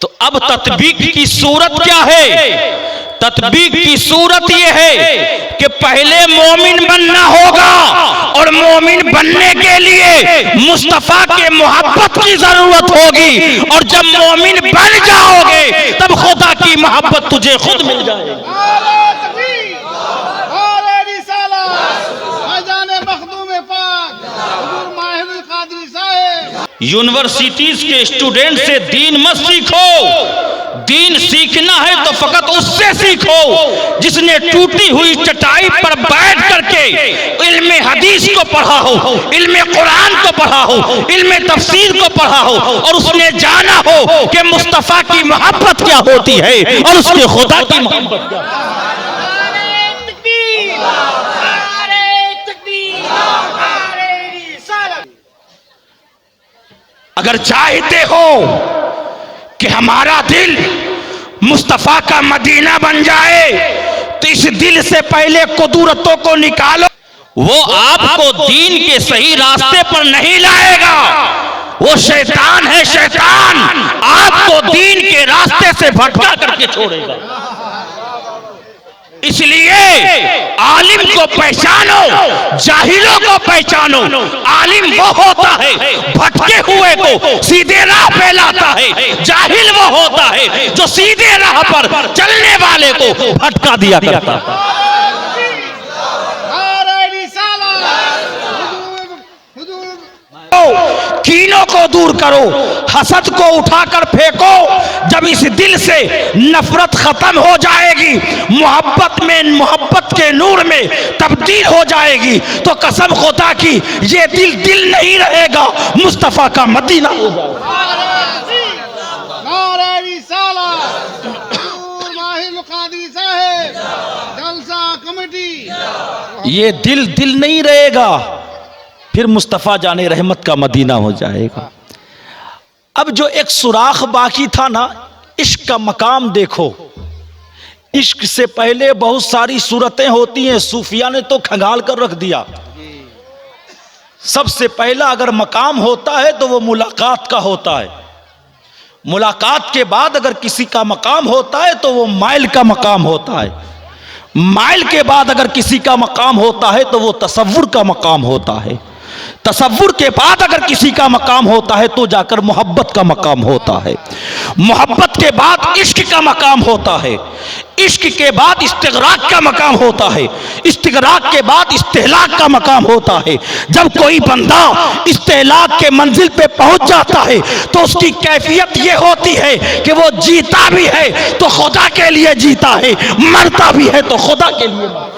तो अब तत्बीक की सूरत क्या है? तत्बीक की सूरत यह है कि पहले मोमिन बनना होगा और मोमिन बनने के लिए मुस्तफा के मोहब्बत की जरूरत होगी, और जब मोमिन बन जाओगे तब खुदा की मोहब्बत तुझे खुद मिल जाएगी। यूनिवर्सिटीज के स्टूडेंट से दीन मत सीखो। दीन सीखना है तो फकत उससे सीखो जिसने टूटी हुई चटाई पर बैठ करके इल्मे हदीस को पढ़ा हो, इल्मे कुरान को पढ़ा हो, इल्मे तफसीर को पढ़ा हो, और उसने जाना हो कि मुस्तफा की मोहब्बत क्या होती है और उसके खुदा की मोहब्बत क्या है। अगर चाहते हो कि हमारा दिल मुस्तफा का मदीना बन जाए तो इस दिल से पहले कुदरतों को निकालो। वो आपको दीन के सही रास्ते पर नहीं लाएगा, वो शैतान है। शैतान आपको दीन के रास्ते से भटका करके छोड़ेगा। इसलिए आलिम को पहचानो, जाहिलों को पहचानो। आलिम वो होता है भटके हुए को सीधे राह पे लाता है, जाहिल वो होता है जो सीधे राह पर चलने वाले को भटका दिया करता है। कीनों को दूर करो, हसद को उठाकर फेंको। जब इस दिल से नफरत खत्म हो जाएगी, मोहब्बत में, मोहब्बत के नूर में तब्दील हो जाएगी, तो कसम खुदा की ये दिल दिल नहीं रहेगा, मुस्तफा का मदीना हो जाएगा। ये दिल दिल नहीं रहेगा, फिर मुस्तफ़ा जाने रहमत का मदीना हो जाएगा। अब जो एक सुराख बाकी था ना, इश्क का मकाम देखो। इश्क से पहले बहुत सारी सूरतें होती हैं, सूफिया ने तो खंगाल कर रख दिया। सबसे पहला अगर मकाम होता है तो वो मुलाकात का होता है। मुलाकात के बाद अगर किसी का मकाम होता है तो वो माइल का मकाम होता है। माइल के बाद अगर किसी का मकाम होता है तो वो तसव्वुर का मकाम होता है। तसव्वुर के बाद अगर किसी का मकाम होता है तो जाकर मोहब्बत का मकाम होता है। मोहब्बत के बाद इश्क का मकाम होता है। इश्क के बाद इस्तिगराक का मकाम होता है। इस्तिगराक के बाद इस्तेहलाक का मकाम होता है। जब कोई बंदा इस्तेहलाक के मंजिल पे पहुंच जाता है तो उसकी कैफियत ये होती है कि वो जीता भी है तो खुदा के लिए जीता है, मरता भी है तो खुदा के लिए मरता है।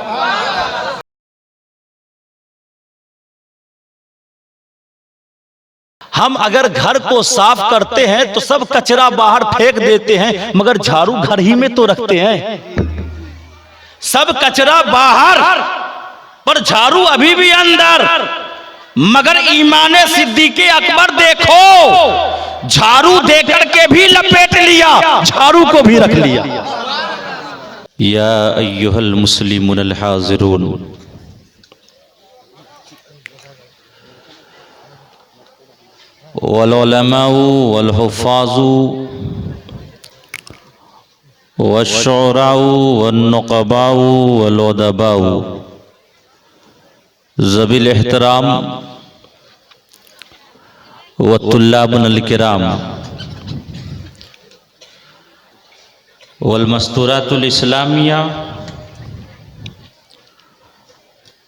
हम अगर घर को साफ करते हैं तो सब कचरा बाहर फेंक देते हैं, मगर झाड़ू घर ही में तो रखते हैं। सब कचरा बाहर पर झाड़ू अभी भी अंदर। मगर ईमाने सिद्दीक़े अकबर देखो, झाड़ू देकर के भी लपेट लिया, झाड़ू को भी रख लिया। या अय्युहल मुस्लिमूनल हाज़िरून, वल उलमाउ वल हुफ़ाज़ु वश्शुअराउ वन नुक़बाउ वल उदबाउ ज़बिल एहतराम व तुल्लाबुल किराम वल मस्तूरातुल इस्लामिया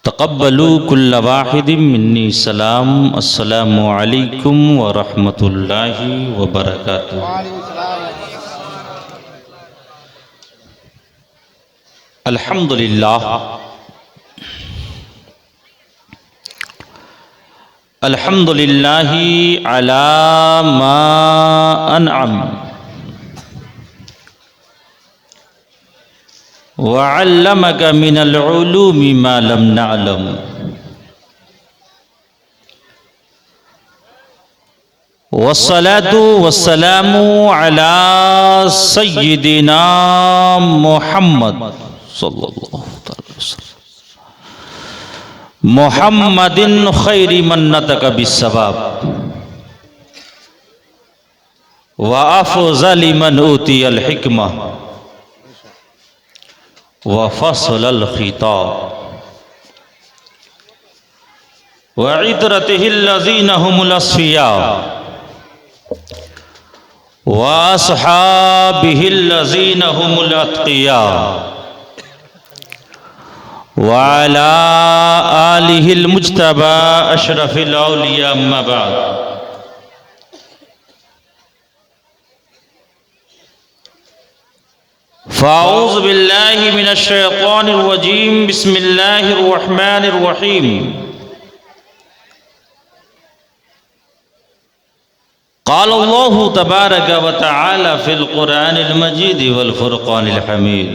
तक़ब्बलू कुल्ल वाहिदिम मिन्नी सलाम। अस्सलामु अलैकुम व रहमतुल्लाहि व बरकातुहू। अल्हम्दुलिल्लाह, अल्हम्दुलिल्लाहि अला मा अनअम वअल्लमक मिनल उलूमि मा लम नअलम। वस्सलातु वस्सलामु अला सय्यिदिना मुहम्मद सल्लल्लाहु अलैहि वसल्लम, मुहम्मदिन खैरि मन नतक बिस्सवाब व अफ़ज़ल मन ऊतियल हिक्मा व फ़स्लल ख़िताब व इतरतिहिल्लज़ीना हुमुल अस्फ़िया व अस्हाबिहिल्लज़ीना हुमुल अत्क़िया व अला आलिहिल मुज्तबा अशरफिल औलिया अम्मा बाद। फ़ाऊज़ु बिल्लाहि मिनश शैतानिर रजीम बिस्मिल्लाहिर रहमानिर रहीम। क़ाल अल्लाहु तबारक व तआला फ़िल क़ुरआनिल मजीद वल फ़ुरक़ानिल हमीद।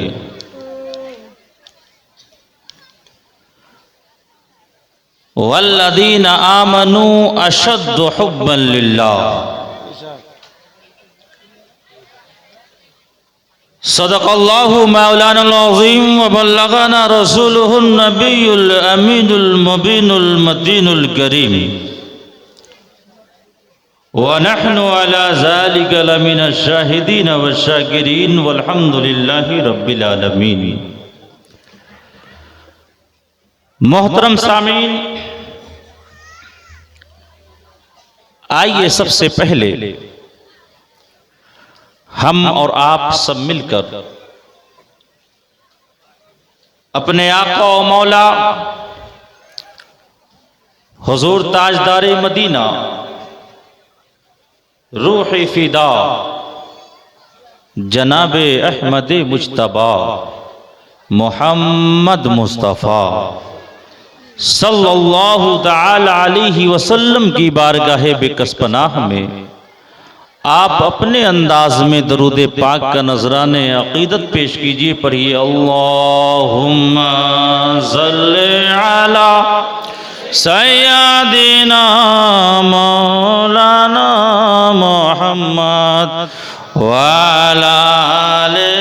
वल्लज़ीना आमनू अशद्दु हुब्बन लिल्लाह। सदक़ल्लाहु मौलानाल अज़ीम व बल्लगना रसूलुहुन नबियुल अमीनुल मुबीनुल मतीनुल करीम व नहनु अला ज़ालिका लमिनश शाहिदीन व शाकिरीन वल्हम्दुलिल्लाहि रब्बिल आलमीन। मोहतरम सामीन, आइए सबसे पहले हम और आप सब मिलकर अपने आका व मौला हुजूर ताजदारे मदीना रूह फिदा जनाबे अहमद मुज्तबा मोहम्मद मुस्तफ़ा सल्लल्लाहु तआला अलैहि वसल्लम की बारगाह बेकसपनाह में आप अपने अंदाज में दरूद पाक का नजराने अकीदत पेश कीजिए। पढ़िए अल्लाहुम्मा सल्लि अला सय्यदिना मौलाना मुहम्मद व अला आले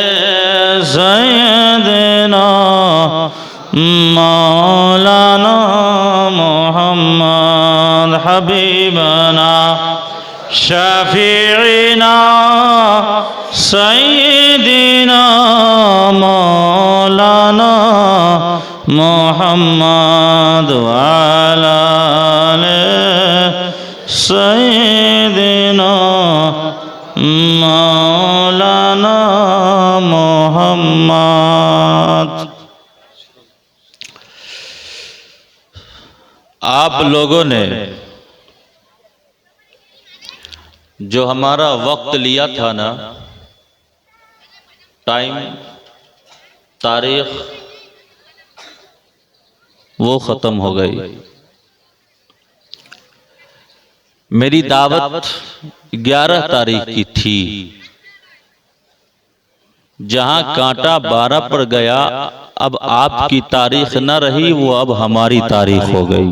सय्यदिना मौलाना मुहम्मद हबीबना शफीना सय्यदिना मौलाना मुहम्मद व अला आले सय्यदिना मौलाना मुहम्मद। आप लोगों ने जो हमारा वक्त लिया था ना, टाइम तारीख वो ख़त्म हो गई। मेरी दावत 11 तारीख की थी, जहां कांटा 12 पर गया, अब आपकी तारीख न रही, वो अब हमारी तारीख हो गई।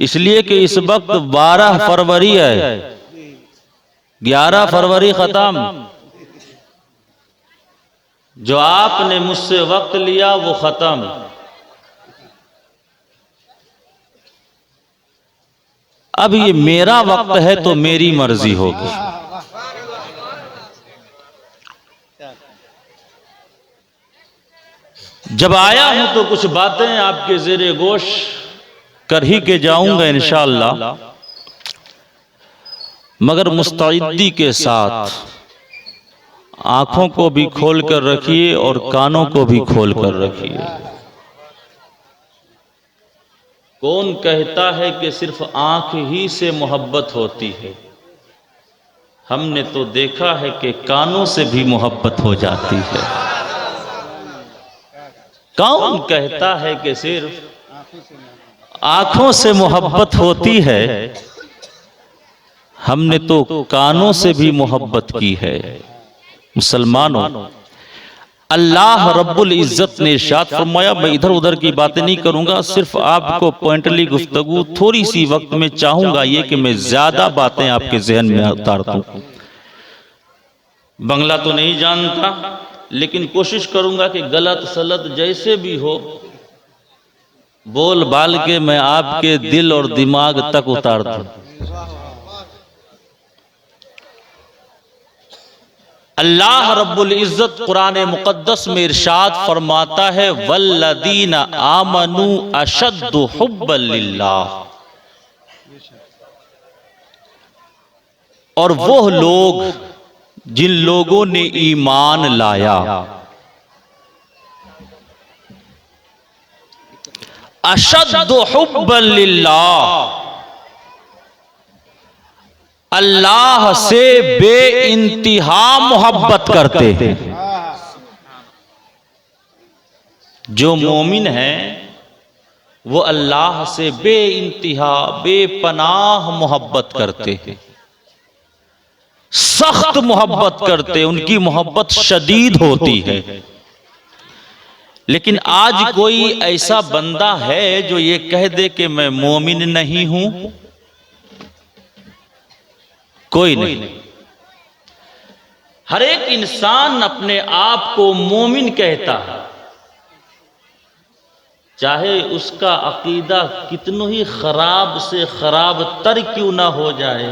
इसलिए कि इस वक्त 12 फरवरी है, 11 फरवरी खत्म। जो आपने मुझसे वक्त लिया वो खत्म। अब ये मेरा वक्त है तो मेरी मर्जी होगी। जब आया हूं तो कुछ बातें आपके ज़ेरे गोश कर ही के जाऊंगा इंशाअल्लाह, मगर मुस्तैदी के साथ आंखों को भी खोल कर रखिए और कानों को भी खोल कर रखिए। कौन कहता है कि सिर्फ आंख ही से मोहब्बत होती है? हमने तो देखा है कि कानों से भी मोहब्बत हो जाती है। कौन कहता है कि सिर्फ आंखों से मोहब्बत होती है? हमने तो कानों से भी मोहब्बत की है। मुसलमानों, अल्लाह रब्बुल इज्जत ने इरशाद फरमाया, मैं इधर उधर की बातें नहीं करूंगा, सिर्फ आपको पॉइंटली गुफ्तगू थोड़ी सी वक्त में चाहूंगा ये कि मैं ज्यादा बातें आपके जहन में उतार दूं। बंगला तो नहीं जानता, लेकिन कोशिश करूंगा कि गलत सलत जैसे भी हो बोल बाल के मैं आपके दिल और दिमाग तक उतार दूं। अल्लाह रब्बुल इज्जत कुरान मुकद्दस में इरशाद फरमाता है, वल्लदीना आमनू अशद्दु हुब्बन लिल्लाह, और वो लोग जिन लोगों ने ईमान लाया, अशद्दु हुब्बन लिल्लाह, अल्लाह से बेइंतिहा मोहब्बत करते हैं। जो मोमिन है वो अल्लाह से बेइंतिहा बेपनाह मोहब्बत करते हैं, सख्त मोहब्बत करते, उनकी मोहब्बत शदीद होती है। लेकिन आज कोई ऐसा बंदा है जो ये कह दे कि मैं मोमिन नहीं हूं? कोई नहीं। हर एक इंसान अपने आप को मोमिन कहता है, चाहे उसका अकीदा कितनों ही खराब से खराब तर क्यों ना हो जाए,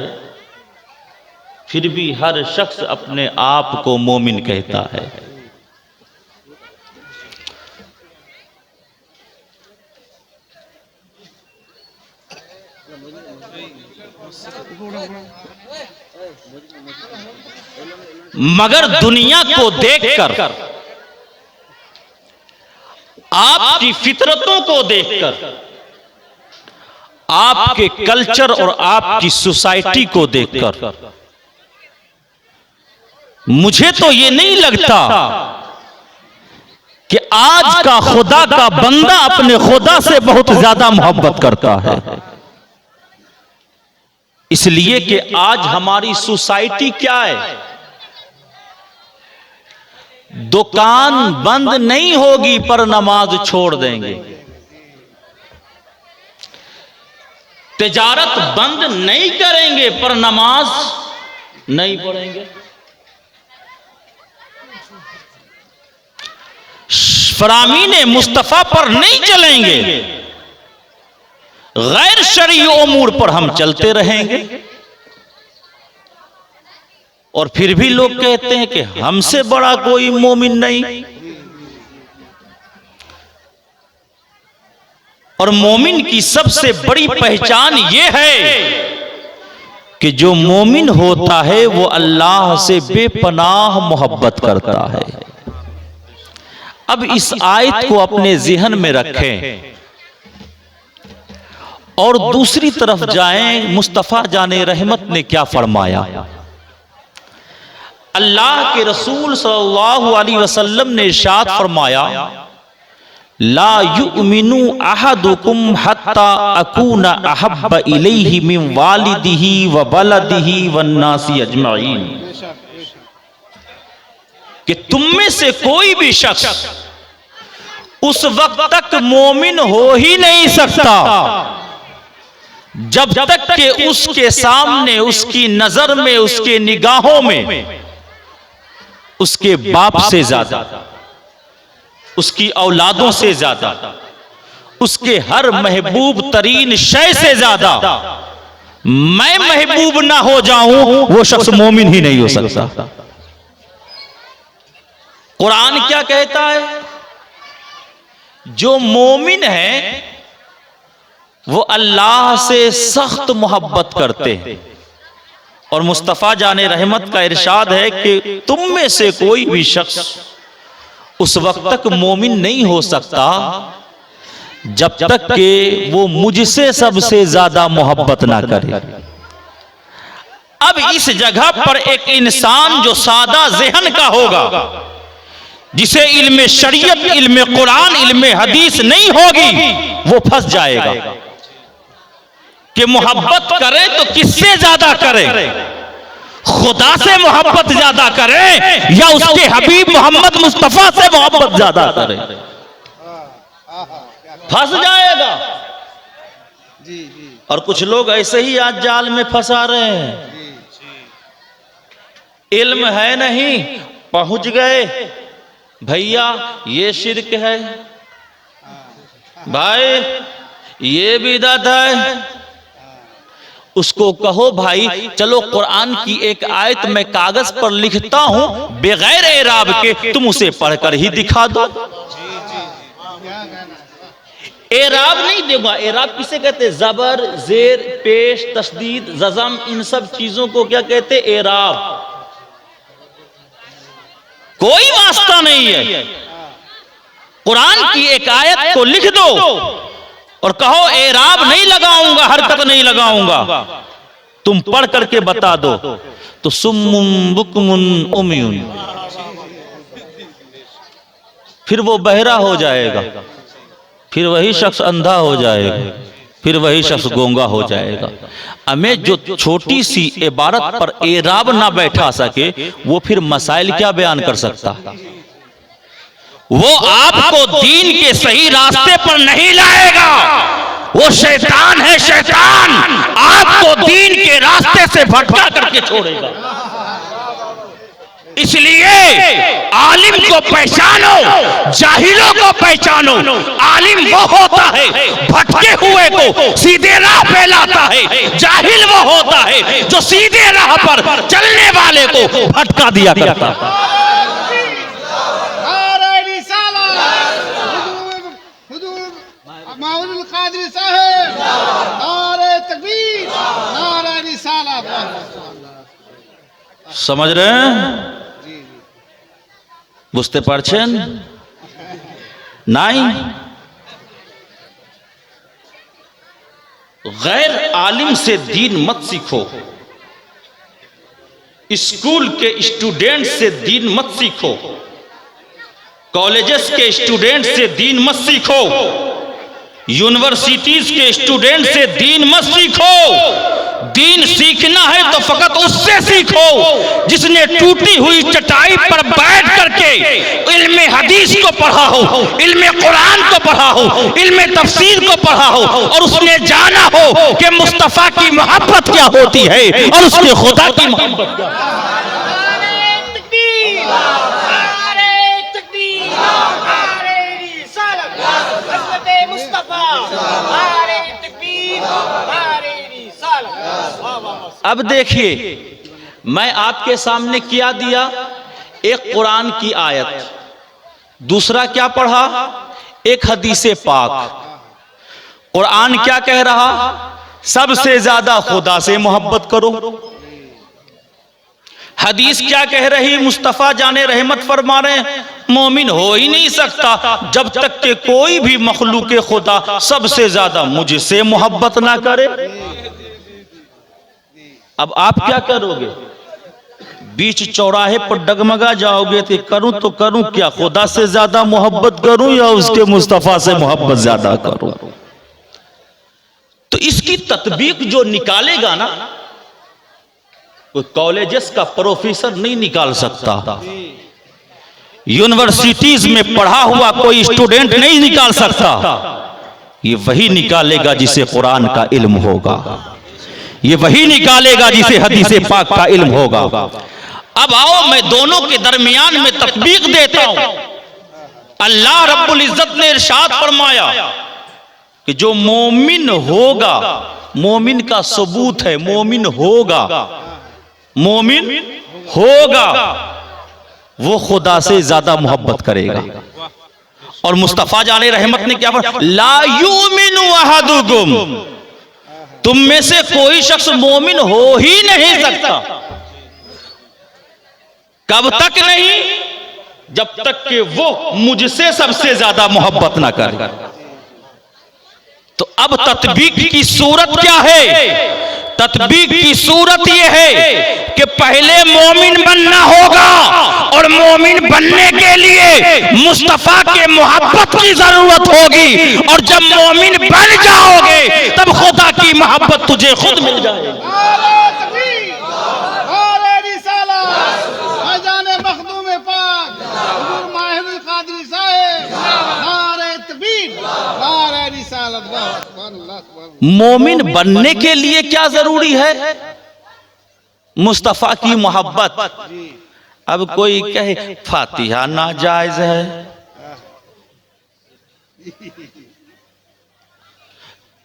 फिर भी हर शख्स अपने आप को मोमिन कहता है। मगर दुनिया को देखकर, आपकी फितरतों को देखकर, आपके कल्चर और आपकी सोसाइटी को देखकर मुझे तो ये नहीं लगता कि आज का खुदा का बंदा अपने खुदा से बहुत ज्यादा मोहब्बत करता है। इसलिए कि आज हमारी सोसाइटी क्या है, दुकान बंद नहीं होगी पर नमाज छोड़ देंगे, तिजारत बंद नहीं करेंगे पर नमाज नहीं पढ़ेंगे, फरामीने मुस्तफा पर नहीं चलेंगे, गैर शरई उमूर पर हम चलते रहेंगे। और फिर भी लोग कहते हैं कि हमसे बड़ा कोई मोमिन नहीं। और मोमिन की सबसे बड़ी पहचान यह है कि जो मोमिन होता है वो अल्लाह से बेपनाह मोहब्बत करता है। अब इस आयत को अपने ज़हन में रखें और दूसरी तरफ जाएं, मुस्तफा जाने रहमत ने क्या फरमाया। अल्लाह के रसूल सल्लल्लाहु अलैहि वसल्लम ने इरशाद फरमाया, ला युमिनु अहदुकुम हत्ता अकूना अहब्ब इलैहि मिन वालिदिही व बलदिही वन नासी अजमईन, कि तुम में से कोई भी शख्स उस वक्त तक मोमिन हो ही नहीं सकता जब तक कि उसके सामने, उसकी नजर में, उसके निगाहों में उसके बाप से ज्यादा, उसकी औलादों से ज्यादा, उसके हर महबूब तरीन शय से ज्यादा मैं महबूब ना हो जाऊं, वो शख्स मोमिन ही नहीं हो सकता। कुरान क्या कहता है? जो मोमिन है वो अल्लाह से सख्त मोहब्बत करते हैं। और मुस्तफा जाने रहमत का इरशाद है कि तुम में से कोई भी शख्स उस वक्त तक मोमिन नहीं हो सकता जब तक कि वो मुझसे सबसे ज्यादा मोहब्बत ना करे। अब इस जगह पर एक इंसान जो सादा ज़हन का होगा, जिसे इल्मे शरीयत, इल्मे कुरान, इल्मे हदीस नहीं होगी, वो फंस जाएगा कि मोहब्बत करे तो किससे ज्यादा करे, खुदा से मोहब्बत ज्यादा करे या उसके हबीब मोहम्मद मुस्तफा से मोहब्बत ज्यादा करे, फंस जाएगा। और कुछ लोग ऐसे ही आज जाल में फंसा रहे हैं, इल्म है नहीं, पहुंच गए, भैया ये शिरक है, भाई ये बिदअत है, उसको कहो भाई चलो कुरान की एक आयत मैं कागज पर लिखता हूं बगैर एराब के, तुम उसे पढ़कर ही दिखा दो। एराब नहीं दूंगा। एराब किसे कहते हैं? जबर, जेर, पेश, तस्दीद, जज़म, इन सब चीजों को क्या कहते? एराब। कोई वास्ता नहीं है। कुरान की एक आयत को लिख दो और कहो एराब नहीं लगाऊंगा, हरकत नहीं लगाऊंगा, तुम पढ़ करके बता दो, तो सुम्मुन बुकमुन उम्युन, फिर वो बहरा हो जाएगा, फिर वही शख्स अंधा हो जाएगा, फिर वही शख्स गूंगा हो जाएगा। हमें जो छोटी सी इबारत पर एराब ना बैठा सके वो फिर मसाइल क्या बयान कर सकता? वो आपको दीन के सही रास्ते पर नहीं लाएगा। वो शैतान है, शैतान आपको दीन के रास्ते से भटका करके छोड़ेगा। इसलिए आलिम को पहचानो, जाहिलों को पहचानो। आलिम वो होता है भटके हुए को सीधे राह पे लाता है, जाहिल वो होता है जो सीधे राह पर चलने वाले को भटका दिया करता है। समझ रहे हैं? बुझते पारछेन? नहीं। गैर आलिम से दीन मत सीखो, स्कूल के स्टूडेंट से दीन मत सीखो, कॉलेजेस के स्टूडेंट से दीन मत सीखो, यूनिवर्सिटीज के स्टूडेंट से दीन मत सीखो। दीन सीखना है तो फकत उससे सीखो जिसने टूटी हुई चटाई पर बैठ करके इल्मे हदीस को पढ़ा हो, इल्मे कुरान को पढ़ा हो, इल्मे तफसीर को पढ़ा हो और उसने जाना हो कि मुस्तफा की मोहब्बत क्या होती है और उसके खुदा की मोहब्बत क्या है। अब देखिए मैं आपके सामने क्या दिया, एक कुरान की आयत, दूसरा क्या पढ़ा, एक हदीसे पाक। कुरान क्या कह रहा? सबसे ज्यादा खुदा से मोहब्बत करो। हदीस क्या कह रही? मुस्तफा जाने रहमत फरमा रहे हैं मोमिन हो ही नहीं सकता जब तक के कोई भी मखलूक खुदा सबसे ज्यादा मुझसे मोहब्बत ना करे। अब आप क्या करोगे? बीच चौराहे पर डगमगा जाओगे तो करूं तो करूं क्या, खुदा से ज्यादा मोहब्बत करूं या उसके मुस्तफा से मोहब्बत ज्यादा करूं? तो इसकी तत्बीक जो निकालेगा ना, कोई कॉलेजेस का प्रोफेसर नहीं निकाल सकता, यूनिवर्सिटीज में पढ़ा हुआ कोई स्टूडेंट नहीं निकाल सकता। ये वही निकालेगा जिसे कुरान का इल्म होगा, ये वही निकालेगा जिसे हदीसे पाक का इल्म होगा। अब आओ मैं दोनों के दरमियान में तत्बीक देता हूं। अल्लाह रब्बुल इज्जत ने इरशाद फरमाया कि जो मोमिन होगा, मोमिन का सबूत है मोमिन होगा, मोमिन होगा वो खुदा से ज्यादा मोहब्बत करेगा। और मुस्तफा जाने रहमत ने क्या फरमाया? ला युमिनु अहदुकुम, तुम में से कोई शख्स मोमिन हो ही नहीं सकता। कब तक नहीं? जब तक कि वो मुझसे सबसे ज्यादा मोहब्बत ना करे। तो अब तत्बीक की सूरत क्या है? तत्बीक की सूरत यह है कि पहले मोमिन बनना होगा और मोमिन बनने के लिए मुस्तफा के मोहब्बत की जरूरत होगी। और जब मोमिन बन जाओगे तब खुदा की मोहब्बत तुझे खुद मिल जाएगी। मोमिन बनने के लिए क्या जरूरी है? मुस्तफा की मोहब्बत। अब कोई कहे फातिहा नाजायज है,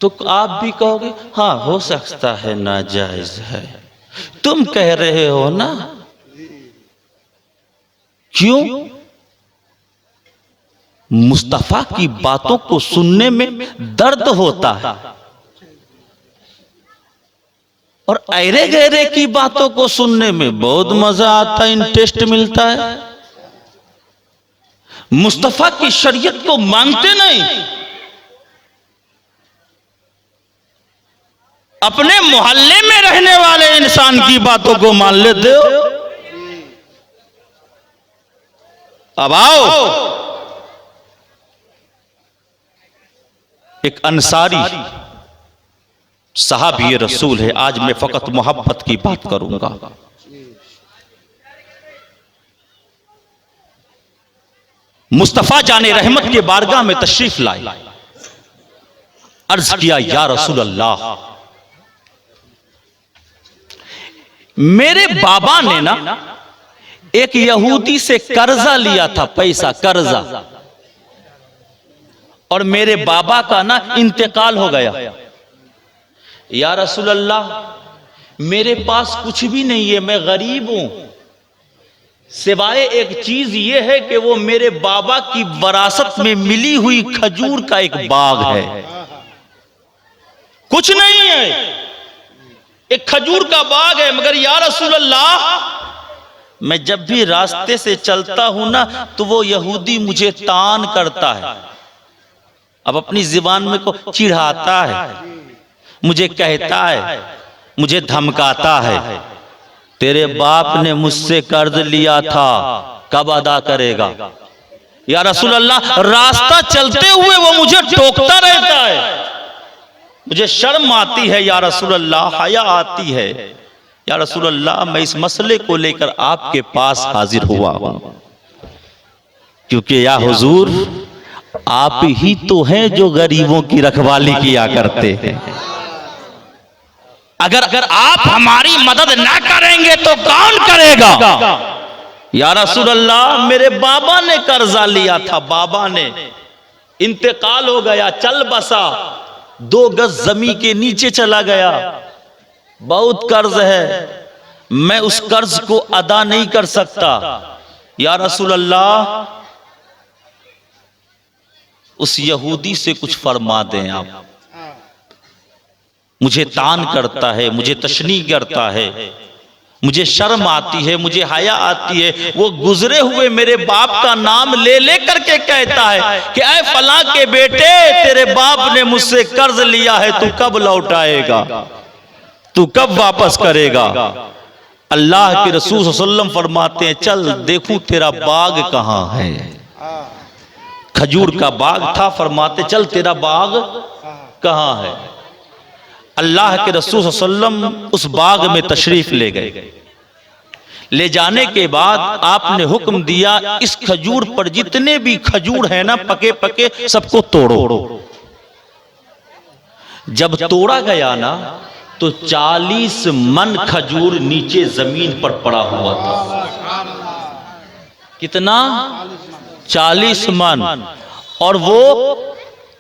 तो आप भी कहोगे हाँ हो सकता है नाजायज है, तुम कह रहे हो ना। क्यों? मुस्तफा की बातों को सुनने में दर्द होता है और ऐरे गहरे की बातों को सुनने में बहुत मजा आता है, इंटरेस्ट मिलता है। मुस्तफा की शरीयत को मानते नहीं, अपने मोहल्ले में रहने वाले इंसान की बातों को मान लेते हो। अब आओ, एक अंसारी सहाबी रसूल है, आज मैं फकत मोहब्बत की बात करूंगा। मुस्तफा जाने रहमत के बारगाह में तशरीफ लाए, अर्ज किया या रसूल अल्लाह, मेरे बाबा ने ना एक यहूदी से कर्जा लिया था, पैसा कर्जा, और मेरे बाबा का ना इंतकाल हो गया। या रसूल अल्लाह, मेरे पास कुछ भी नहीं है, मैं गरीब हूं, सिवाय एक चीज ये है कि वो मेरे बाबा की विरासत में मिली हुई खजूर का एक बाग है, कुछ नहीं है, एक खजूर का बाग है। मगर या रसूल अल्लाह, मैं जब भी रास्ते से चलता हूं ना तो वो यहूदी मुझे तान करता है, अब अपनी जुबान में को चिढ़ाता है, मुझे कहता है, मुझे धमकाता है, तेरे बाप ने मुझसे कर्ज लिया था, कब अदा करेगा? या रसूल अल्लाह, रास्ता चलते हुए वो मुझे टोकता रहता है, मुझे शर्म आती है या रसूल अल्लाह, हया आती है। या रसूल अल्लाह, मैं इस मसले को लेकर आपके पास हाजिर हुआ हूं, क्योंकि या हुजूर, आप ही तो हैं जो गरीबों की रखवाली किया करते हैं। अगर आप हमारी मदद ना करेंगे तो कौन करेगा? या रसूल अल्लाह, मेरे बाबा ने कर्जा लिया था, बाबा ने इंतकाल हो गया, चल बसा, 2 गज जमीन के नीचे चला गया, बहुत कर्ज है, मैं उस कर्ज को अदा नहीं कर सकता। या रसूल अल्लाह, उस यहूदी से कुछ फरमा दें आप, मुझे तान करता है, मुझे तशनी करता है, मुझे शर्म आती है, मुझे हया आती है, वो गुजरे हुए मेरे बाप का नाम ले ले करके कहता है कि ऐ फलां के बेटे, तेरे बाप ने मुझसे कर्ज लिया है, तू कब लौटाएगा, तू कब वापस करेगा? अल्लाह के रसूल सल्लल्लाहु अलैहि वसल्लम फरमाते हैं, चल देखूं तेरा बाग कहां है। खजूर का बाग था, फरमाते चल तेरा बाग कहां है। अल्लाह के रसूल सल्लल्लाहु अलैहि वसल्लम उस बाग में तशरीफ ले गए। ले जाने के बाद आपने हुक्म दिया, इस खजूर पर जितने भी खजूर है ना, पके पके, सबको तोड़ो। जब तोड़ा गया ना तो 40 मन खजूर नीचे जमीन पर पड़ा हुआ था। कितना? 40 मन। और वो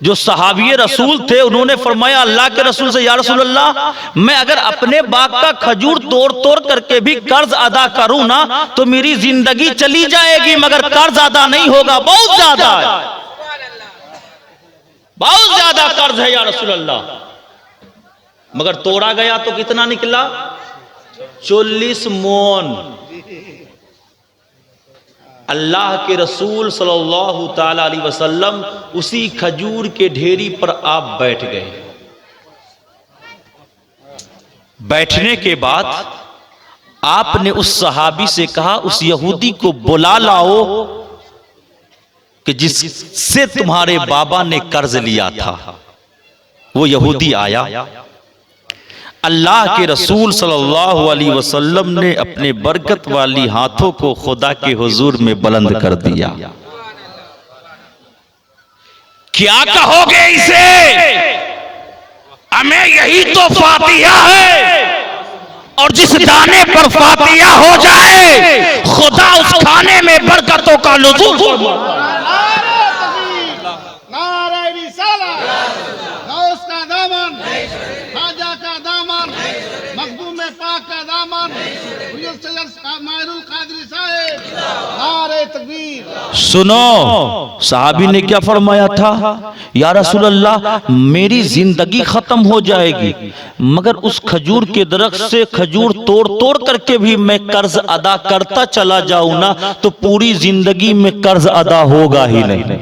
जो सहाबी रसूल थे, उन्होंने फरमाया अल्लाह के रसूल से, या रसूल अल्लाह, मैं अगर अपने बाग का खजूर तोड़ तोड़ करके भी कर्ज अदा करूं ना तो मेरी जिंदगी चली जाएगी, मगर कर्ज अदा नहीं होगा, बहुत ज्यादा है, बहुत ज्यादा कर्ज है या रसूल अल्लाह। मगर तोड़ा गया तो कितना निकला? 40 मोन। अल्लाह के रसूल सल्लल्लाहु ताला अलैहि वसल्लम उसी खजूर के ढेरी पर आप बैठ गए। बैठने के बाद आपने उस सहाबी से कहा, उस यहूदी को बुला लाओ कि जिससे तुम्हारे बाबा ने कर्ज लिया था। वो यहूदी आया। अल्लाह के रसूल सल्लल्लाहु अलैहि वसल्लम ने अपने बरकत वाली हाथों को खुदा के हुजूर में बुलंद कर दिया। क्या कहोगे इसे? हमें यही तो फातिहा है, और जिस दाने पर फातिहा हो जाए खुदा उस खाने में बरकतों का नुज़ूल फरमाता है। सुनो, साहबी ने क्या फरमाया था, या रसूल अल्लाह मेरी जिंदगी खत्म हो जाएगी मगर उस खजूर के दरख्त से खजूर तोड़ तोड़ करके भी मैं कर्ज अदा करता चला जाऊं ना तो पूरी जिंदगी में कर्ज अदा होगा ही नहीं।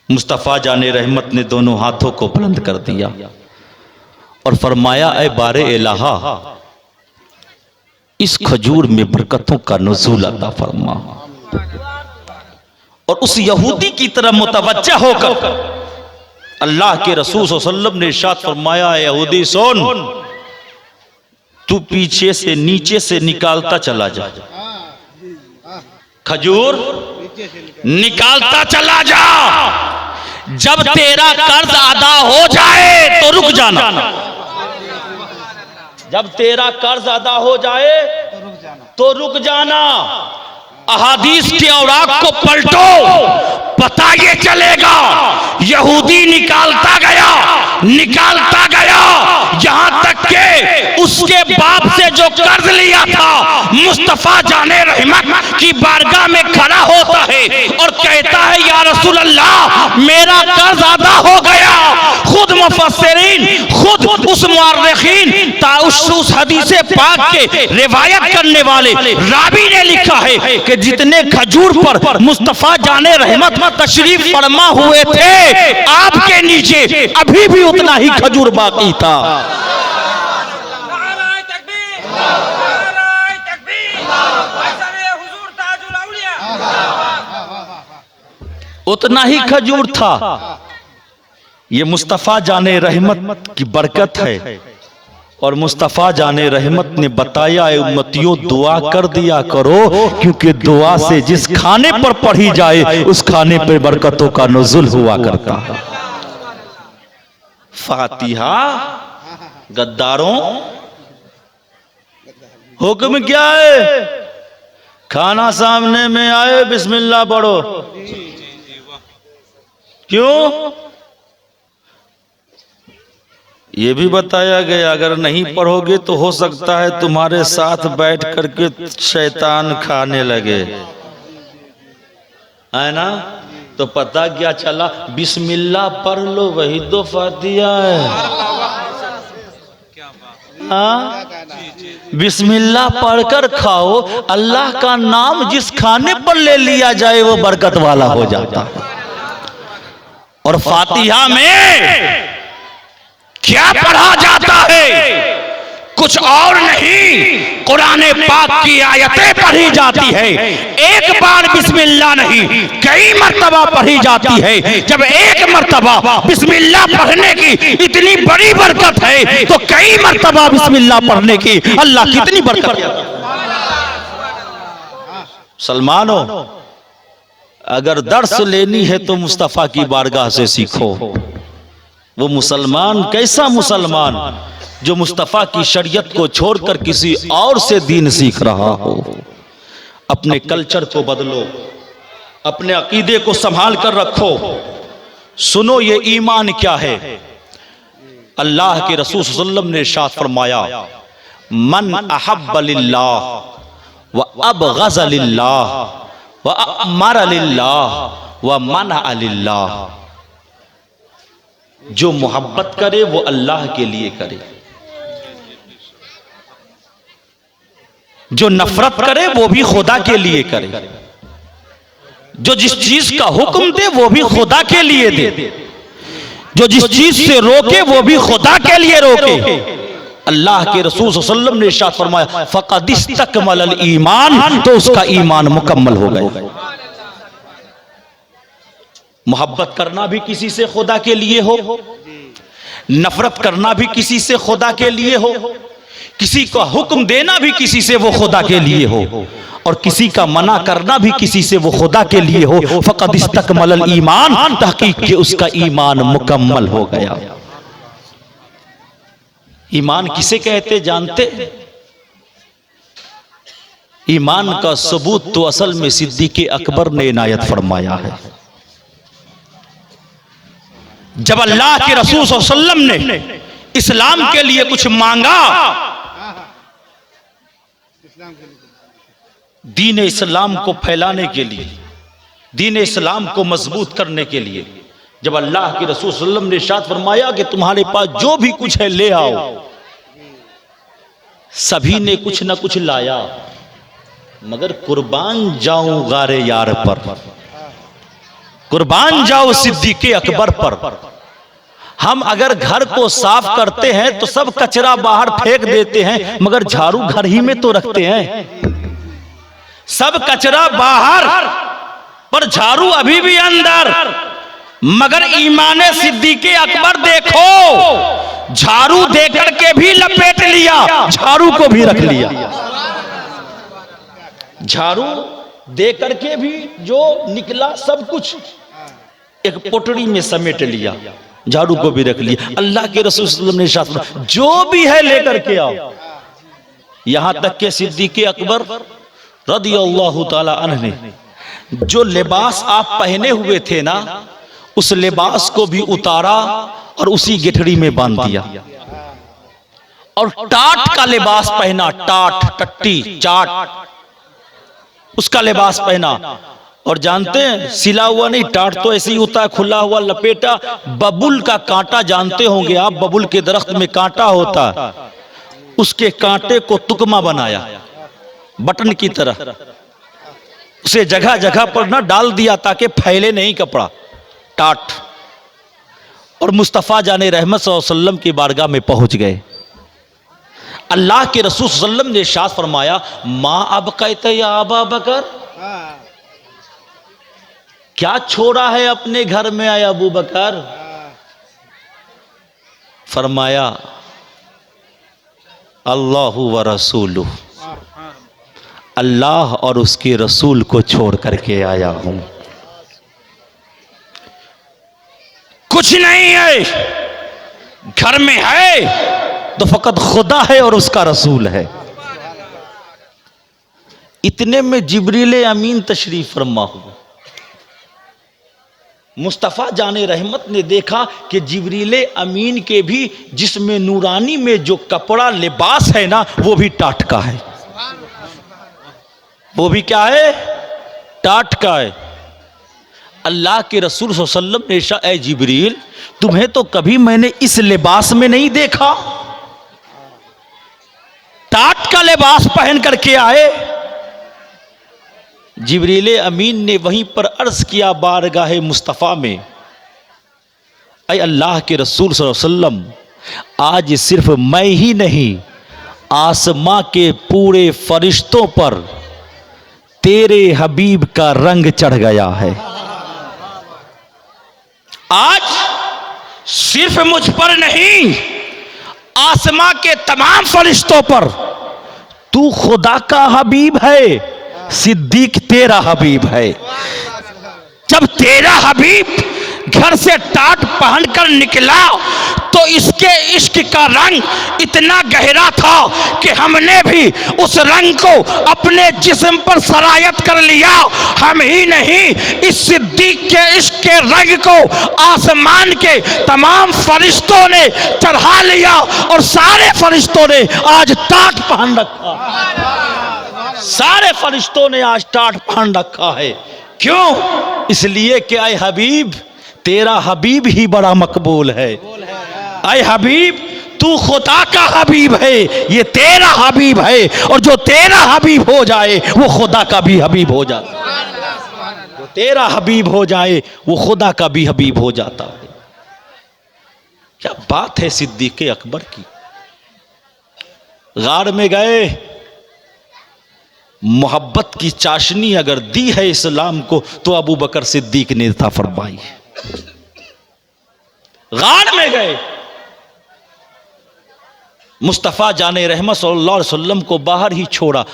मुस्तफा जाने रहमत ने दोनों हाथों को बुलंद कर दिया और फरमाया, ऐ बारे इलाहा, इस खजूर में बरकतों का नुज़ूल अता फरमा। और उस यहूदी की तरफ मुतवज्जा होकर अल्लाह के रसूल सल्लल्लाहु अलैहि वसल्लम ने इरशाद फरमाया, यहूदी सुन, तू पीछे से नीचे से निकालता चला जा, खजूर निकालता चला जा, जब तेरा कर्ज अदा हो जाए तो रुक जाना, जब तेरा कर्ज अदा हो जाए तो रुक जाना। अहादीस के औराक को पलटो, पता ये चलेगा यहूदी निकालता गया यहां तक के उसके बाप से जो कर्ज लिया था मुस्तफा जाने रहमत की बारगाह में खड़ा होता है और कहता है, या रसूल अल्लाह मेरा कर्ज अदा हो गया। खुद मुफस्सिरीन, खुद उस मुअर्रिखीन, उस हदीस पाक के रिवायत करने वाले रावी ने लिखा है कि जितने खजूर पर मुस्तफा जाने रहमत तशरीफ फरमा हुए थे आपके नीचे अभी भी उतना ही खजूर बाकी था। उतना ही खजूर था। ये मुस्तफा जाने रहमत की बरकत है और मुस्तफा जाने रहमत ने बताया, उम्मतियों दुआ कर दिया करो क्योंकि दुआ से जिस खाने पर पढ़ी जाए उस खाने पर बरकतों का नुज़ुल हुआ करता। फातिहा, गद्दारों हुक्म क्या है, खाना सामने में आए बिस्मिल्लाह पढ़ो। क्यों? ये भी बताया गया अगर नहीं पढ़ोगे तो हो सकता है तुम्हारे साथ बैठ करके शैतान खाने लगे, है ना? तो पता क्या चला, बिस्मिल्लाह पढ़ लो वही तो फातिहा है। हाँ, बिस्मिल्लाह पढ़कर खाओ, अल्लाह का नाम जिस खाने पर ले लिया जाए वो बरकत वाला हो जाता। और फातिहा में क्या पढ़ा जाता है? कुछ और नहीं, कुरान पाक की आयतें पढ़ी जाती है। एक बार बिस्मिल्लाह नहीं, कई मर्तबा पढ़ी जाती है। जब एक मर्तबा बिस्मिल्लाह पढ़ने की इतनी बड़ी बरकत है तो कई मर्तबा बिस्मिल्लाह पढ़ने की अल्लाह कितनी बरकत है। सलमानो, अगर दर्स लेनी है तो मुस्तफा की बारगाह से सीखो। वो मुसलमान कैसा मुसलमान जो मुस्तफा की शरीयत को छोड़कर किसी और से दीन सीख रहा हो। अपने कल्चर को बदलो, अपने अकीदे को संभाल कर रखो। सुनो ये ईमान क्या है। अल्लाह के रसूल सल्लल्लाहु अलैहि वसल्लम ने इरशाद फरमाया, मन अहब्ब लिल्लाह व अबग़ज़ लिल्लाह व अमर लिल्लाह व मनअ लिल्लाह। जो मोहब्बत करे वो अल्लाह के लिए करे, जो नफरत करे वो भी खुदा के लिए करे, जो जिस चीज का हुक्म दे वो भी खुदा के लिए दे, जो जिस चीज से रोके वो भी खुदा के लिए रोके। अल्लाह के रसूल सल्लल्लाहु अलैहि वसल्लम ने इरशाद फरमाया, फ़क़द इस्तकमल ईमान, तो उसका ईमान मुकम्मल हो गया। मोहब्बत करना भी किसी से खुदा के लिए हो, नफरत करना भी किसी से खुदा के लिए हो, किसी का हुक्म देना भी किसी से वो खुदा के लिए हो, और किसी का मना करना भी किसी से वो खुदा के लिए हो। फ़क़द इस्तकमल ईमान, तहकीक के उसका ईमान मुकम्मल हो गया। ईमान किसे कहते जानते? ईमान का सबूत तो असल में सिद्दीक़ अकबर ने इनायत फरमाया है। जब अल्लाह के रसूल सल्लल्लाहु अलैहि वसल्लम ने इस्लाम के लिए कुछ मांगा दीन इस्लाम को फैलाने के लिए, दीन इस्लाम को मजबूत करने के लिए जब अल्लाह के रसूल सल्लल्लाहु अलैहि वसल्लम ने इरशाद फरमाया कि तुम्हारे पास जो भी कुछ है ले आओ, सभी ने कुछ ना कुछ लाया, मगर कुर्बान जाऊं गारे यार पर, कुर्बान जाओ सिद्दीक़े अकबर पर। हम अगर घर को साफ करते हैं तो सब कचरा बाहर फेंक देते हैं, मगर झाड़ू घर ही में तो रखते हैं। सब कचरा बाहर पर झाड़ू अभी भी अंदर, मगर ईमान सिद्दीक़े अकबर देखो, झाड़ू देकर के भी लपेट लिया, झाड़ू को भी रख लिया, झाड़ू देकर के भी जो निकला सब कुछ एक पोटड़ी में समेट लिया, झाड़ू को भी रख लिया। अल्लाह के रसूल सल्लल्लाहु अलैहि वसल्लम ने इरशाद जो भी है लेकर के आओ। यहां तक के सिद्दीक़े अकबर रदियल्लाहु ताला अन्हु ने जो लिबास आप पहने हुए थे ना, उस लिबास को भी उतारा और उसी गेठड़ी में बांध दिया और टाट का लिबास पहना, टाट टट्टी चाट उसका लिबास पहना। और जानते हैं सिला हुआ नहीं, टाट तो ऐसे ही होता है, खुला हुआ लपेटा। बबुल का कांटा जानते होंगे आप, बबुल के दरख्त में कांटा होता है, उसके कांटे को तुकमा बनाया बटन की तरह, उसे जगह जगह पर ना डाल दिया ताकि फैले नहीं कपड़ा, टाट। और मुस्तफ़ा जाने रहमत सल्लल्लाहु अलैहि वसल्लम की बारगाह में पहुंच गए। अल्लाह के रसूल सल्लल्लाहु अलैहि वसल्लम ने इरशाद फरमाया, माँ अब कहते या अबा बकर, क्या छोड़ा है अपने घर में आया अबू बकर? फरमाया अल्लाहु व रसूलु, अल्लाह और उसके रसूल को छोड़ करके आया हूं, कुछ नहीं है, घर में है तो फकत खुदा है और उसका रसूल है। इतने में जिब्रील अमीन तशरीफ फरमा हुआ। मुस्तफ़ा जाने रहमत ने देखा कि जिब्रील अमीन के भी जिसमें नूरानी में जो कपड़ा लिबास है ना, वो भी टाट का है, वो भी क्या है, टाट का है। अल्लाह के रसूल सल्लल्लाहु अलैहि वसल्लम ने इरशाद, ऐ जिब्रील तुम्हें तो कभी मैंने इस लिबास में नहीं देखा, टाट का लिबास पहन करके आए। जिब्रील अमीन ने वहीं पर अर्ज किया बारगाह मुस्तफ़ा में, ऐ अल्लाह के रसूल सल्लल्लाहु अलैहि वसल्लम, आज सिर्फ मैं ही नहीं, आसमां के पूरे फरिश्तों पर तेरे हबीब का रंग चढ़ गया है। आज सिर्फ मुझ पर नहीं, आसमां के तमाम फरिश्तों पर तू खुदा का हबीब है, सिद्दीक तेरा हबीब है। जब तेरा हबीब घर से टाट पहनकर निकला तो इसके इश्क का रंग इतना गहरा था कि हमने भी उस रंग को अपने जिस्म पर सरायत कर लिया। हम ही नहीं, इस सिद्दीक के इश्क के रंग को आसमान के तमाम फरिश्तों ने चढ़ा लिया और सारे फरिश्तों ने आज टाट पहन रखा, सारे फरिश्तों ने आज टाट पहन रखा है। क्यों? इसलिए कि ऐ हबीब तेरा हबीब ही बड़ा मकबूल है। ऐ हबीब तू खुदा का हबीब है, ये तेरा हबीब है, और जो तेरा हबीब हो जाए वो खुदा का भी हबीब हो जाता है। जो तेरा हबीब हो जाए वो खुदा का भी हबीब हो जाता है। क्या बात है सिद्दीक़े अकबर की। गार में गए, मोहब्बत की चाशनी अगर दी है इस्लाम को तो अबू बकर सिद्दीक ने अता फरमाई। गार में गए, मुस्तफ़ा जाने रहमत सल्लल्लाहु अलैहि वसल्लम को बाहर ही छोड़ा।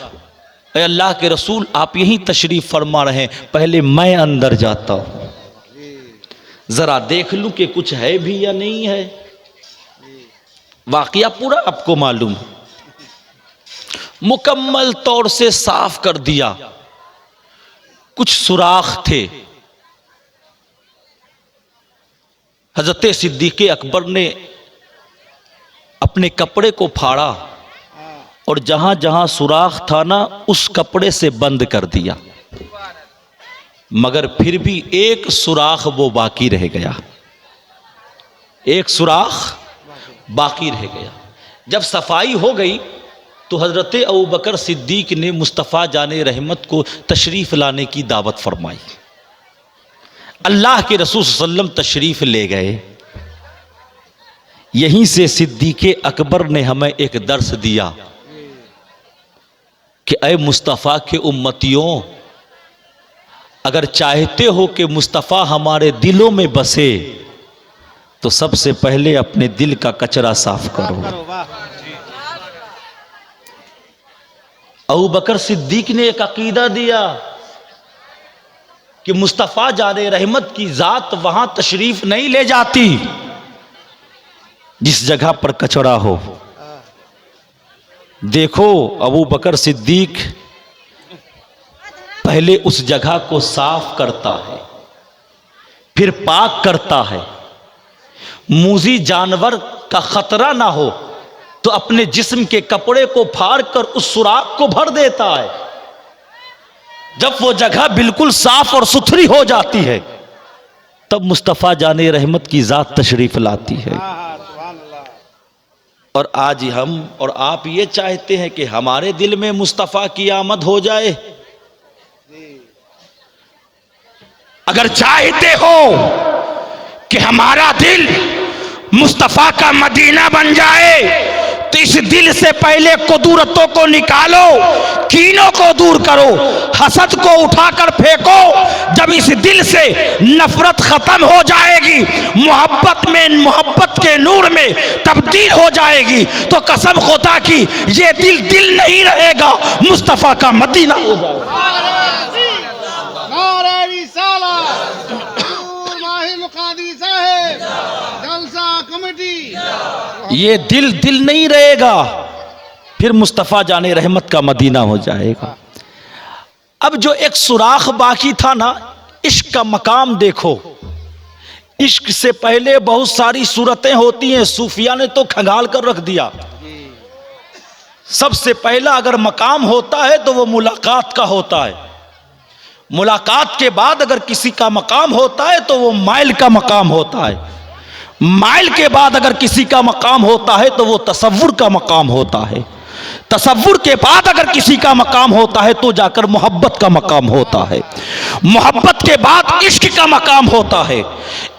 ऐ अल्लाह के रसूल आप यहीं तशरीफ फरमा रहे हैं, पहले मैं अंदर जाता हूं, जरा देख लूं कि कुछ है भी या नहीं है। वाकया पूरा आपको मालूम है, मुकम्मल तौर से साफ कर दिया। कुछ सुराख थे। हजरत सिद्दीक़े अकबर ने अपने कपड़े को फाड़ा और जहां जहां सुराख था ना उस कपड़े से बंद कर दिया, मगर फिर भी एक सुराख वो बाकी रह गया, एक सुराख बाकी रह गया। जब सफाई हो गई तो हजरत अबू बकर सिद्दीक ने मुस्तफ़ा जाने रहमत को तशरीफ़ लाने की दावत फरमाई। अल्लाह के रसूल सल्लम तशरीफ़ ले गए। यहीं से सिद्दीक़ अकबर ने हमें एक दर्स दिया कि ऐ मुस्तफ़ा के उम्मतियों, अगर चाहते हो कि मुस्तफ़ा हमारे दिलों में बसे तो सबसे पहले अपने दिल का कचरा साफ करो। अबू बकर सिद्दीक ने एक अकीदा दिया कि मुस्तफ़ा जाने रहमत की ज़ात वहां तशरीफ नहीं ले जाती जिस जगह पर कचरा हो। देखो अबू बकर सिद्दीक पहले उस जगह को साफ करता है, फिर पाक करता है। मूजी जानवर का खतरा ना हो तो अपने जिस्म के कपड़े को फाड़ कर उस सुराख को भर देता है। जब वो जगह बिल्कुल साफ और सुथरी हो जाती है तब मुस्तफ़ा जाने रहमत की ज़ात तशरीफ लाती है। और आज हम और आप ये चाहते हैं कि हमारे दिल में मुस्तफ़ा की आमद हो जाए। अगर चाहते हो कि हमारा दिल मुस्तफ़ा का मदीना बन जाए तो इस दिल से पहले कुदूरतों को निकालो, कीनों को दूर करो, हसद को उठाकर फेंको। जब इस दिल से नफरत खत्म हो जाएगी, मोहब्बत में, मोहब्बत के नूर में तब्दील हो जाएगी तो कसम खुदा की ये दिल दिल नहीं रहेगा, मुस्तफ़ा का मदीना हो जाएगा। ये दिल दिल नहीं रहेगा, फिर मुस्तफ़ा जाने रहमत का मदीना हो जाएगा। अब जो एक सुराख बाकी था ना, इश्क का मकाम देखो। इश्क से पहले बहुत सारी सूरतें होती हैं, सूफिया ने तो खंगाल कर रख दिया। सबसे पहला अगर मकाम होता है तो वो मुलाकात का होता है। मुलाकात के बाद अगर किसी का मकाम होता है तो वो माइल का मकाम होता है। माइल के बाद अगर किसी का मकाम होता है तो वो तसव्वुर का मकाम होता है। तसव्वुर के बाद अगर किसी का मकाम होता है तो जाकर मोहब्बत का मकाम होता है। मोहब्बत के बाद इश्क का मकाम होता है।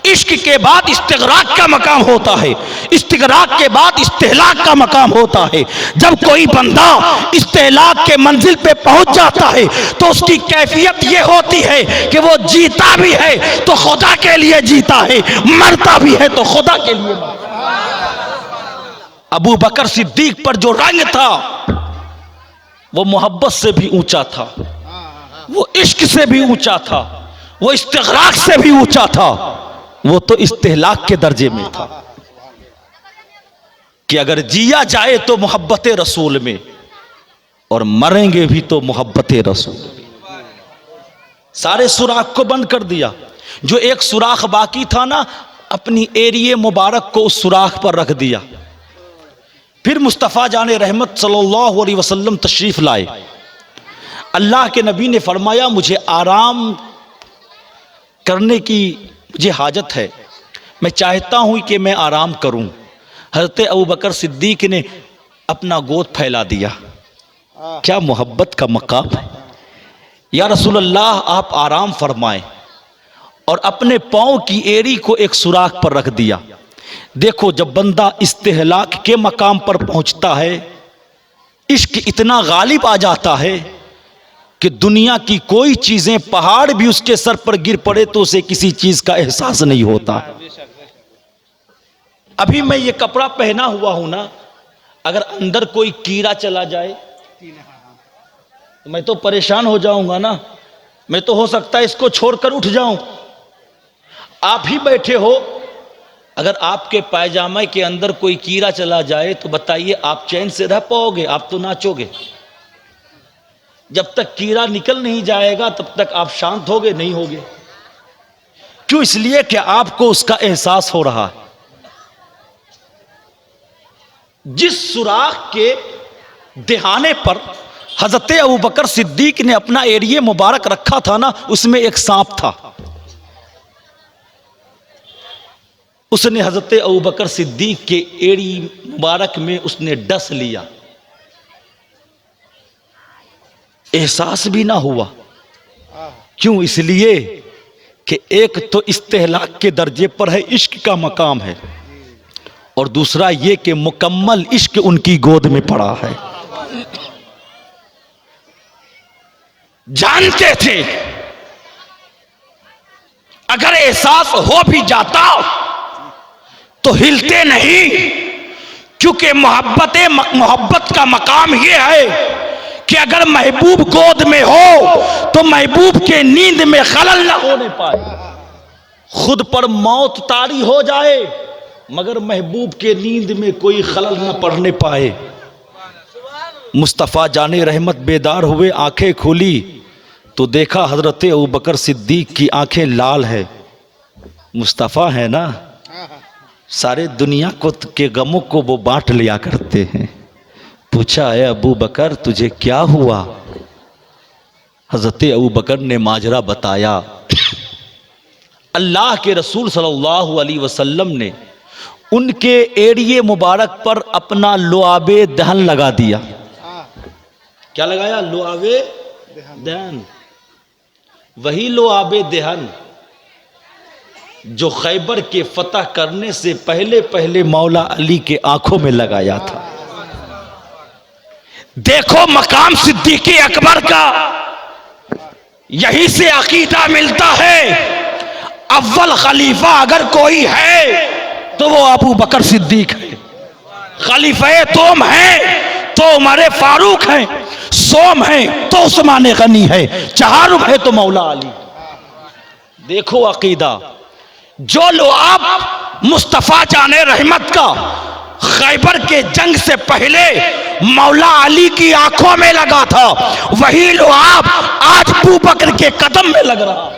इश्क के बाद इस्तिगराक का मकाम होता है। इस्तिगराक के बाद इस्तेहलाक का मकाम होता है। जब कोई बंदा इस्तेहलाक के मंजिल पे पहुंच जाता है तो उसकी कैफियत ये होती है कि वो जीता भी है तो खुदा के लिए जीता है, मरता भी है तो खुदा के लिए मरता है। अबू बकर सिद्दीक पर जो रंग था वो मोहब्बत से भी ऊंचा था, वो इश्क से भी ऊंचा था, वो इस्तिगराक से भी ऊंचा था, वो तो इस्तेहलाक के दर्जे में था कि अगर जिया जाए तो मोहब्बत रसूल में और मरेंगे भी तो मोहब्बत रसूल में। सारे सुराख को बंद कर दिया। जो एक सुराख बाकी था ना, अपनी एरिए मुबारक को उस सुराख पर रख दिया। फिर मुस्तफ़ा जाने रहमत सल्लल्लाहु अलैहि वसल्लम तशरीफ लाए। अल्लाह के नबी ने फरमाया मुझे आराम करने की मुझे हाजत है, मैं चाहता हूं कि मैं आराम करूं। हज़रत अबू बकर सिद्दीक ने अपना गोद फैला दिया। क्या मोहब्बत का मकाम है। या रसूल अल्लाह आप आराम फरमाएं, और अपने पाँव की एड़ी को एक सुराख पर रख दिया। देखो जब बंदा इस्तेहलाक के मकाम पर पहुंचता है, इश्क इतना गालिब आ जाता है कि दुनिया की कोई चीजें, पहाड़ भी उसके सर पर गिर पड़े तो उसे किसी चीज का एहसास नहीं होता। अभी मैं ये कपड़ा पहना हुआ हूं ना, अगर अंदर कोई कीड़ा चला जाए तो मैं तो परेशान हो जाऊंगा ना। मैं तो हो सकता है इसको छोड़कर उठ जाऊं। आप ही बैठे हो, अगर आपके पायजामे के अंदर कोई कीड़ा चला जाए तो बताइए आप चैन से रह पाओगे? आप तो नाचोगे। जब तक कीड़ा निकल नहीं जाएगा तब तक आप शांत होगे नहीं होगे। क्यों? इसलिए कि आपको उसका एहसास हो रहा है। जिस सुराख के दहाने पर हजरत अबू बकर सिद्दीक ने अपना एड़िए मुबारक रखा था ना, उसमें एक सांप था। उसने हजरत अबू बकर सिद्दीक के एड़ी मुबारक में उसने डस लिया, एहसास भी ना हुआ। क्यों? इसलिए कि एक तो इस्तेहलाक के दर्जे पर है, इश्क का मकाम है, और दूसरा ये कि मुकम्मल इश्क उनकी गोद में पड़ा है। जानते थे अगर एहसास हो भी जाता तो हिलते नहीं, क्योंकि मोहब्बत का मकाम यह है कि अगर महबूब गोद में हो तो महबूब के नींद में खलल ना होने पाए। खुद पर मौत तारी हो जाए मगर महबूब के नींद में कोई खलल न पड़ने पाए। मुस्तफ़ा जाने रहमत बेदार हुए, आंखें खोली तो देखा हजरत अबू बकर सिद्दीक की आंखें लाल है। मुस्तफ़ा है ना, सारे दुनिया को के गमों को वो बांट लिया करते हैं। पूछा, है अबू बकर तुझे क्या हुआ? हजरत अबू बकर ने माजरा बताया। अल्लाह के रसूल सल्लल्लाहु अलैहि वसल्लम ने उनके एड़िए मुबारक पर अपना लुआबे दहन लगा दिया। क्या लगाया? लुआबे दहन। वही लुआबे दहन जो खैबर के फतह करने से पहले पहले मौला अली के आंखों में लगाया था। देखो मकाम सिद्दीक़ अकबर का, यहीं से अकीदा मिलता है। अव्वल खलीफा अगर कोई है तो वो अबू बकर सिद्दीक है। खलीफे तोम है तो उमर फारूक है, सोम है तो उस्मान गनी है, चहारुम है तो मौला अली। देखो अकीदा। जो लुआब मुस्तफ़ा जाने रहमत का खैबर के जंग से पहले मौला अली की आंखों में लगा था, वही लुआब आज अबू बकर के कदम में लग रहा।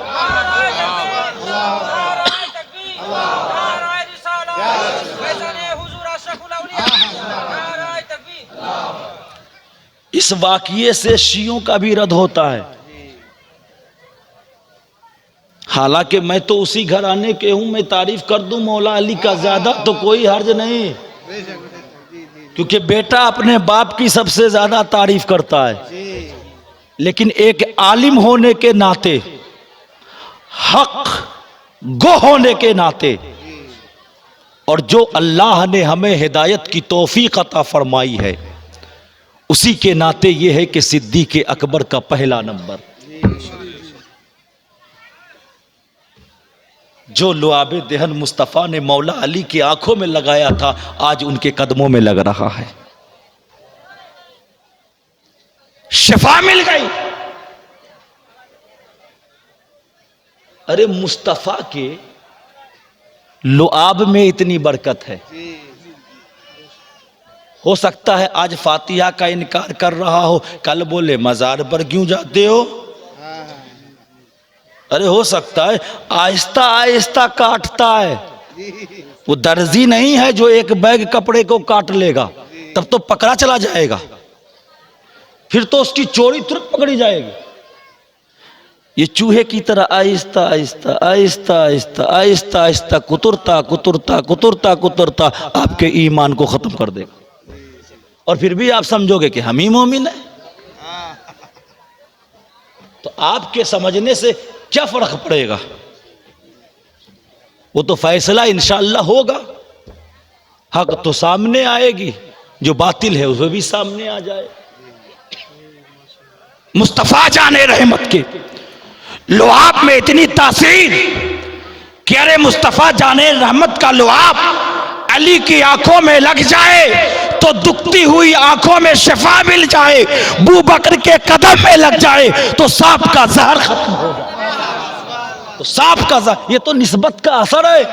इस वाक़ये से शियों का भी रद्द होता है। हालांकि मैं तो उसी घराने के हूं, मैं तारीफ कर दूं मौला अली का ज्यादा तो कोई हर्ज नहीं, क्योंकि बेटा अपने बाप की सबसे ज्यादा तारीफ करता है। लेकिन एक आलिम होने के नाते, हक गो होने के नाते, और जो अल्लाह ने हमें हिदायत की तौफीक अता फरमाई है, उसी के नाते यह है कि सिद्दीक़ अकबर का पहला नंबर। जो लुआबे दहन मुस्तफ़ा ने मौला अली की आंखों में लगाया था, आज उनके कदमों में लग रहा है। शिफा मिल गई। अरे मुस्तफ़ा के लुआब में इतनी बरकत है। हो सकता है आज फातिहा का इनकार कर रहा हो, कल बोले मजार पर क्यों जाते हो। अरे हो सकता है आहिस्ता आहिस्ता काटता है। वो दर्जी नहीं है जो एक बैग कपड़े को काट लेगा, तब तो पकड़ा चला जाएगा, फिर तो उसकी चोरी तुरंत पकड़ी जाएगी। ये चूहे की तरह आहिस्ता आहिस्ता आहिस्ता आहिस्ता आहिस्ता आहिस्ता कुतरता कुतरता कुतरता कुतरता आपके ईमान को खत्म कर देगा, और फिर भी आप समझोगे कि हम ही मोमिन है। तो आपके समझने से क्या फर्क पड़ेगा? वो तो फैसला इंशाअल्लाह होगा। हक तो सामने आएगी, जो बातिल है उसमें भी सामने आ जाए। मुस्तफ़ा जाने रहमत के लुआब में इतनी तासीर कि अरे मुस्तफ़ा जाने रहमत का लुआब अली की आंखों में लग जाए तो दुखती हुई आंखों में शिफा मिल जाए, अबू बकर के कदम में लग जाए तो सांप का जहर खत्म हो जाए। तो सांप का जहर, ये तो निस्बत का असर है।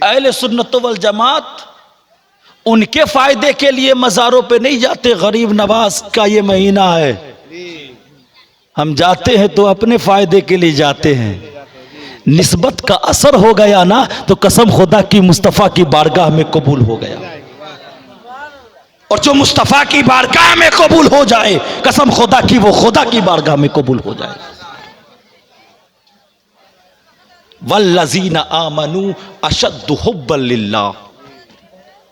अहले सुन्नत वल जमात उनके फायदे के लिए मज़ारों पे नहीं जाते। गरीब नवाज का ये महीना है, हम जाते हैं तो अपने फायदे के लिए जाते हैं। निस्बत का असर हो गया ना तो कसम खुदा की मुस्तफ़ा की बारगाह में कबूल हो गया। और जो मुस्तफ़ा की बारगाह में कबूल हो जाए, कसम खुदा की वो खुदा की बारगाह में कबूल हो जाए। वल्लज़ीना आमनू अशद्दु हुब्बन लिल्लाह,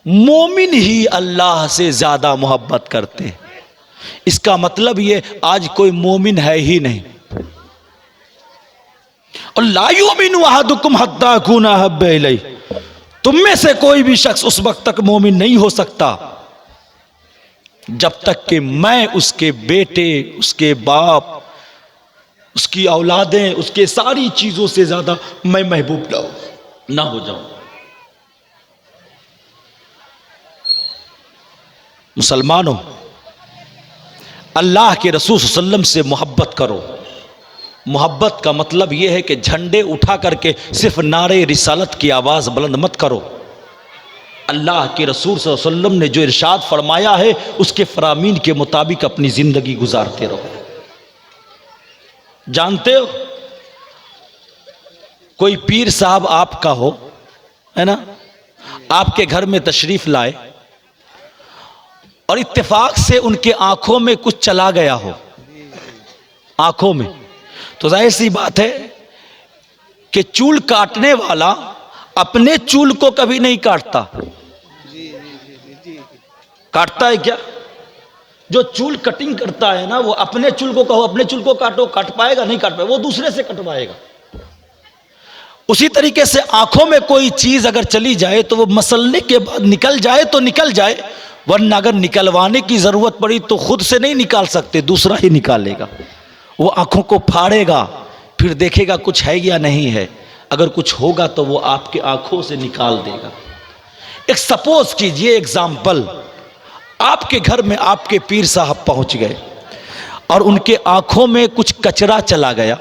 मोमिन ही अल्लाह से ज्यादा मोहब्बत करते हैं। इसका मतलब ये आज कोई मोमिन है ही नहीं। और ला युमिनु अहदुकुम हत्ता अकूना अहब्बा इलैहि, तुम में से कोई भी शख्स उस वक्त तक मोमिन नहीं हो सकता जब तक कि मैं उसके बेटे, उसके बाप, उसकी औलादें, उसके सारी चीजों से ज्यादा मैं महबूब ना हो जाऊं। मुसलमानों, अल्लाह के रसूल सल्लल्लाहु अलैहि वसल्लम से मोहब्बत करो। मोहब्बत का मतलब यह है कि झंडे उठा करके सिर्फ नारे रिसालत की आवाज बुलंद मत करो। अल्लाह के रसूल सल्लल्लाहु अलैहि वसल्लम ने जो इरशाद फरमाया है उसके फरामीन के मुताबिक अपनी जिंदगी गुजारते रहो। जानते हो, कोई पीर साहब आपका हो, है ना, आपके घर में तशरीफ लाए और इत्तेफाक से उनके आंखों में कुछ चला गया हो, आंखों में, तो जाहिर सी बात है कि चूल काटने वाला अपने चूल को कभी नहीं काटता। काटता है क्या? जो चूल कटिंग करता है ना, वो अपने चूल को कहो अपने चूल को काटो, काट पाएगा? नहीं काट पाएगा, वो दूसरे से कटवाएगा। उसी तरीके से आंखों में कोई चीज अगर चली जाए तो वो मसलने के बाद निकल जाए तो निकल जाए, वरना अगर निकलवाने की जरूरत पड़ी तो खुद से नहीं निकाल सकते, दूसरा ही निकालेगा। वो आंखों को फाड़ेगा, फिर देखेगा कुछ है या नहीं है, अगर कुछ होगा तो वो आपके आंखों से निकाल देगा। एक सपोज कीजिए, एग्जाम्पल, आपके घर में आपके पीर साहब पहुंच गए और उनके आंखों में कुछ कचरा चला गया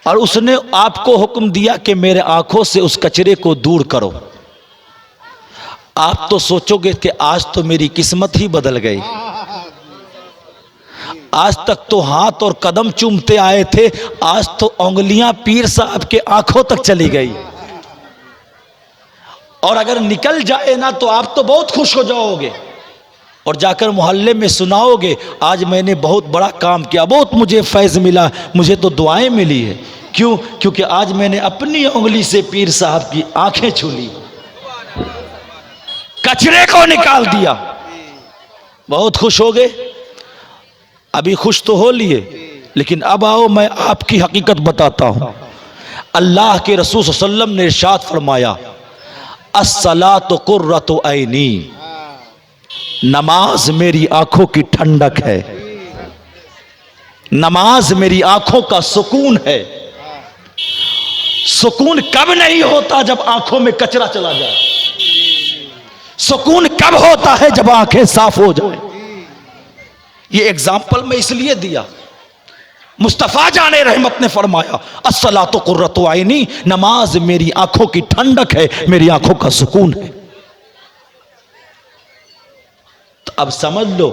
और उसने आपको हुक्म दिया कि मेरे आंखों से उस कचरे को दूर करो। आप तो सोचोगे कि आज तो मेरी किस्मत ही बदल गई, आज तक तो हाथ और कदम चूमते आए थे, आज तो उंगलियां पीर साहब के आंखों तक चली गई। और अगर निकल जाए ना तो आप तो बहुत खुश हो जाओगे और जाकर मोहल्ले में सुनाओगे, आज मैंने बहुत बड़ा काम किया, बहुत मुझे फैज़ मिला, मुझे तो दुआएं मिली है। क्यों? क्योंकि आज मैंने अपनी उंगली से पीर साहब की आंखें छू ली, कचरे को निकाल दिया। बहुत खुश हो गए। अभी खुश तो हो लिए, लेकिन अब आओ मैं आपकी हकीकत बताता हूं। अल्लाह के रसूल सल्लल्लाहु अलैहि वसल्लम ने इरशाद फरमाया, अस्सलातु कुर्रतु ऐनी, नमाज मेरी आंखों की ठंडक है, नमाज मेरी आंखों का सुकून है। सुकून कब नहीं होता? जब आंखों में कचरा चला जाए। सुकून कब होता है? जब आंखें साफ हो जाए। ये एग्जाम्पल मैं इसलिए दिया, मुस्तफा जाने रहमत ने फरमाया, अस्सलातु कुर्रतु ऐनी, नमाज मेरी आंखों की ठंडक है, मेरी आंखों का सुकून है। तो अब समझ लो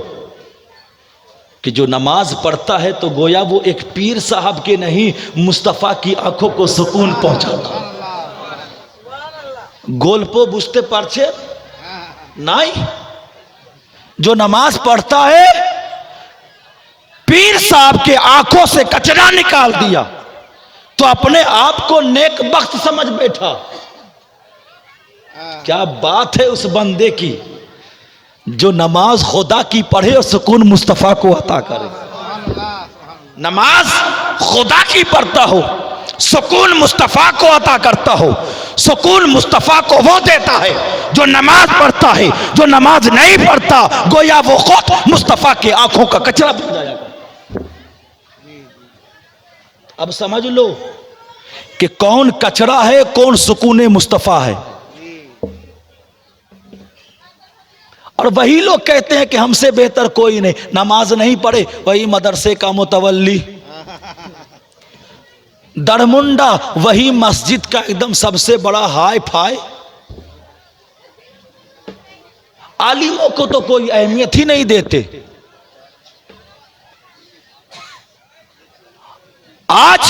कि जो नमाज पढ़ता है तो गोया वो एक पीर साहब के नहीं, मुस्तफा की आंखों को सुकून पहुंचाता। गोल्पो बुझते पारछे नहीं, जो नमाज पढ़ता है पीर साहब के आंखों से कचरा निकाल दिया तो अपने आप को नेक बख्त समझ बैठा। क्या बात है उस बंदे की जो नमाज खुदा की पढ़े और सुकून मुस्तफा को अता करे। नमाज खुदा की पढ़ता हो, सुकून मुस्तफा को अता करता हो। सुकून मुस्तफा को वो देता है जो नमाज पढ़ता है, जो नमाज नहीं पढ़ता गोया वो खुद मुस्तफा के आंखों का कचरा बन जाएगा। अब समझ लो कि कौन कचरा है, कौन सुकून मुस्तफा है। और वही लोग कहते हैं कि हमसे बेहतर कोई नहीं, नमाज नहीं पढ़े, वही मदरसे का मुतवल्ली, दरमुंडा, वही मस्जिद का एकदम सबसे बड़ा हाई फाई। आलिमों को तो कोई अहमियत ही नहीं देते। आज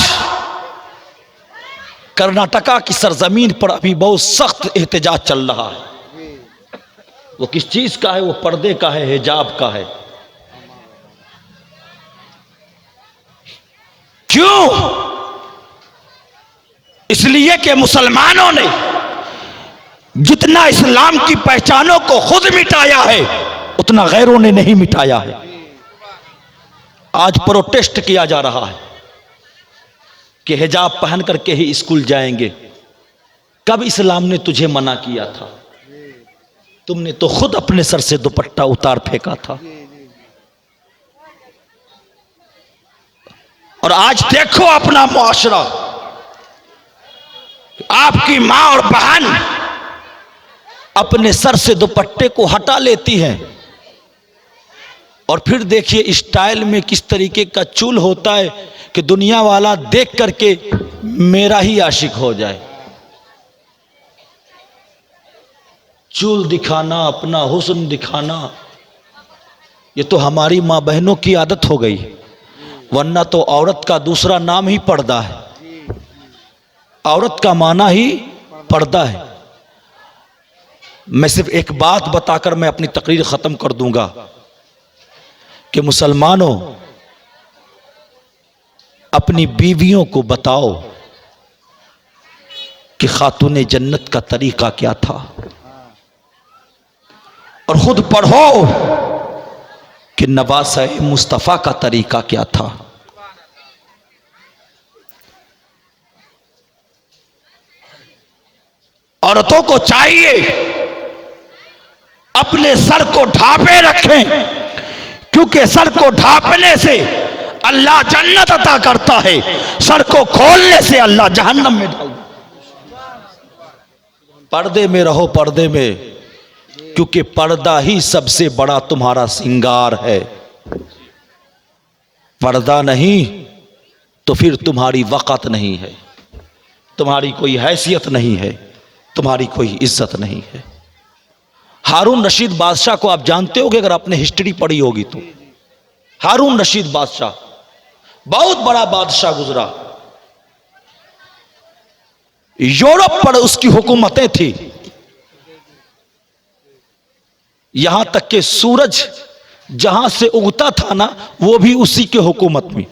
कर्नाटका की सरजमीन पर अभी बहुत सख्त एहतजाज चल रहा है। वो किस चीज का है? वो पर्दे का है, हिजाब का है। क्यों? इसलिए कि मुसलमानों ने जितना इस्लाम की पहचानों को खुद मिटाया है उतना गैरों ने नहीं मिटाया है। आज प्रोटेस्ट किया जा रहा है कि हिजाब पहन करके ही स्कूल जाएंगे। कब इस्लाम ने तुझे मना किया था? तुमने तो खुद अपने सर से दुपट्टा उतार फेंका था। और आज देखो अपना मुआशरा, आपकी मां और बहन अपने सर से दुपट्टे को हटा लेती हैं और फिर देखिए स्टाइल में किस तरीके का चूल होता है कि दुनिया वाला देख करके मेरा ही आशिक हो जाए। चूल दिखाना, अपना हुस्न दिखाना, ये तो हमारी माँ बहनों की आदत हो गई, वरना तो औरत का दूसरा नाम ही पर्दा है। औरत का माना ही पर्दा है। मैं सिर्फ एक बात बताकर मैं अपनी तकरीर खत्म कर दूंगा कि मुसलमानों, अपनी बीवियों को बताओ कि खातूने जन्नत का तरीका क्या था, और खुद पढ़ो कि नवासा मुस्तफ़ा का तरीका क्या था। औरतों को चाहिए अपने सर को ढांपे रखें, क्योंकि सर को ढांपने से अल्लाह जन्नत अता करता है, सर को खोलने से अल्लाह जहन्नम में डाल। पर्दे में रहो, पर्दे में, क्योंकि पर्दा ही सबसे बड़ा तुम्हारा सिंगार है। पर्दा नहीं तो फिर तुम्हारी वक़्त नहीं है, तुम्हारी कोई हैसियत नहीं है, तुम्हारी कोई इज्जत नहीं है। हारून रशीद बादशाह को आप जानते होगे अगर आपने हिस्ट्री पढ़ी होगी तो। हारून रशीद बादशाह बहुत बड़ा बादशाह गुजरा, यूरोप पर उसकी हुकूमतें थी। यहां तक कि सूरज जहां से उगता था ना वो भी उसी के हुकूमत में,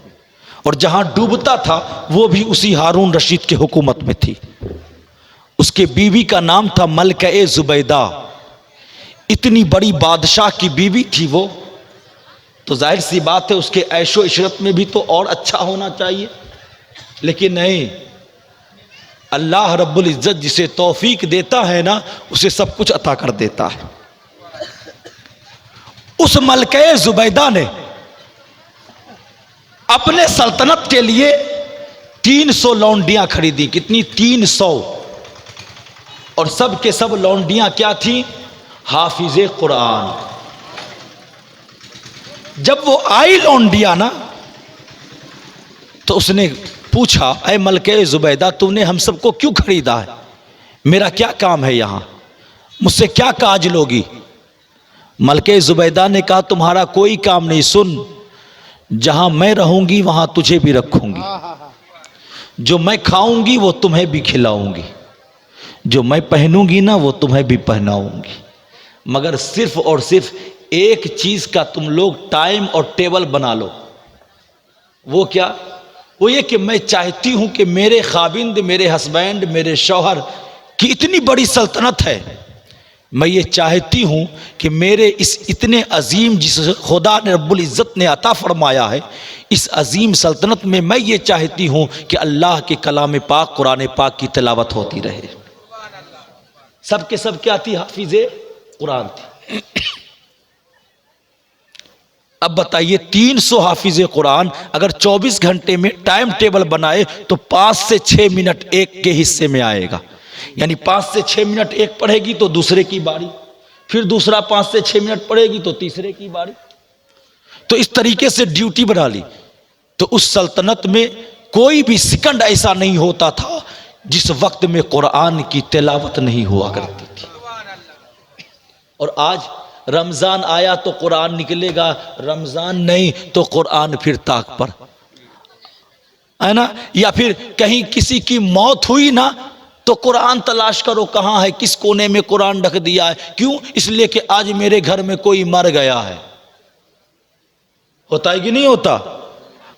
और जहां डूबता था वो भी उसी हारून रशीद के हुकूमत में थी। उसके बीवी का नाम था मलका-ए जुबैदा। इतनी बड़ी बादशाह की बीवी थी वो, तो जाहिर सी बात है उसके ऐशो इशरत में भी तो और अच्छा होना चाहिए। लेकिन नहीं, अल्लाह रब्बुल इज्जत जिसे तौफीक देता है ना उसे सब कुछ अता कर देता है। उस मलका-ए जुबैदा ने अपने सल्तनत के लिए 300 लौंडियां खरीदी। कितनी? 300। और सब के सब लौंडियां क्या थी? हाफिजे कुरान। जब वो आई लौंडिया ना तो उसने पूछा, ऐ मलका-ए जुबैदा, तूने हम सबको क्यों खरीदा है? मेरा क्या काम है यहां? मुझसे क्या काज लोगी? मलका-ए जुबैदा ने कहा, तुम्हारा कोई काम नहीं। सुन, जहां मैं रहूंगी वहां तुझे भी रखूंगी, जो मैं खाऊंगी वो तुम्हें भी खिलाऊंगी, जो मैं पहनूंगी ना वो तुम्हें भी पहनाऊंगी, मगर सिर्फ और सिर्फ एक चीज का तुम लोग टाइम और टेबल बना लो। वो क्या? वो ये कि मैं चाहती हूं कि मेरे खाबिंद, मेरे हस्बैंड, मेरे शौहर की इतनी बड़ी सल्तनत है, मैं ये चाहती हूं कि मेरे इस इतने अजीम, जिस खुदा ने रब्बुल इज़्ज़त ने अता फरमाया है, इस अजीम सल्तनत में मैं ये चाहती हूं कि अल्लाह के कलाम पाक, कुरान पाक की तिलावत होती रहे। सब के सब क्या थी? हाफिज़े कुरान थी। अब बताइए, 300 हाफिज़े कुरान अगर 24 घंटे में टाइम टेबल बनाए तो 5 से 6 मिनट एक के हिस्से में आएगा। यानी 5 से 6 मिनट एक पढ़ेगी तो दूसरे की बारी, फिर दूसरा 5 से 6 मिनट पढ़ेगी तो तीसरे की बारी। तो इस तरीके से ड्यूटी बना ली। तो उस सल्तनत में कोई भी सेकंड ऐसा नहीं होता था जिस वक्त में कुरान की तिलावत नहीं हुआ करती थी। और आज रमजान आया तो कुरान निकलेगा, रमजान नहीं तो कुरान फिर ताक पर, है ना? या फिर कहीं किसी की मौत हुई ना तो कुरान तलाश करो कहाँ है, किस कोने में कुरान ढक दिया है। क्यों? इसलिए कि आज मेरे घर में कोई मर गया है। होता है कि नहीं होता?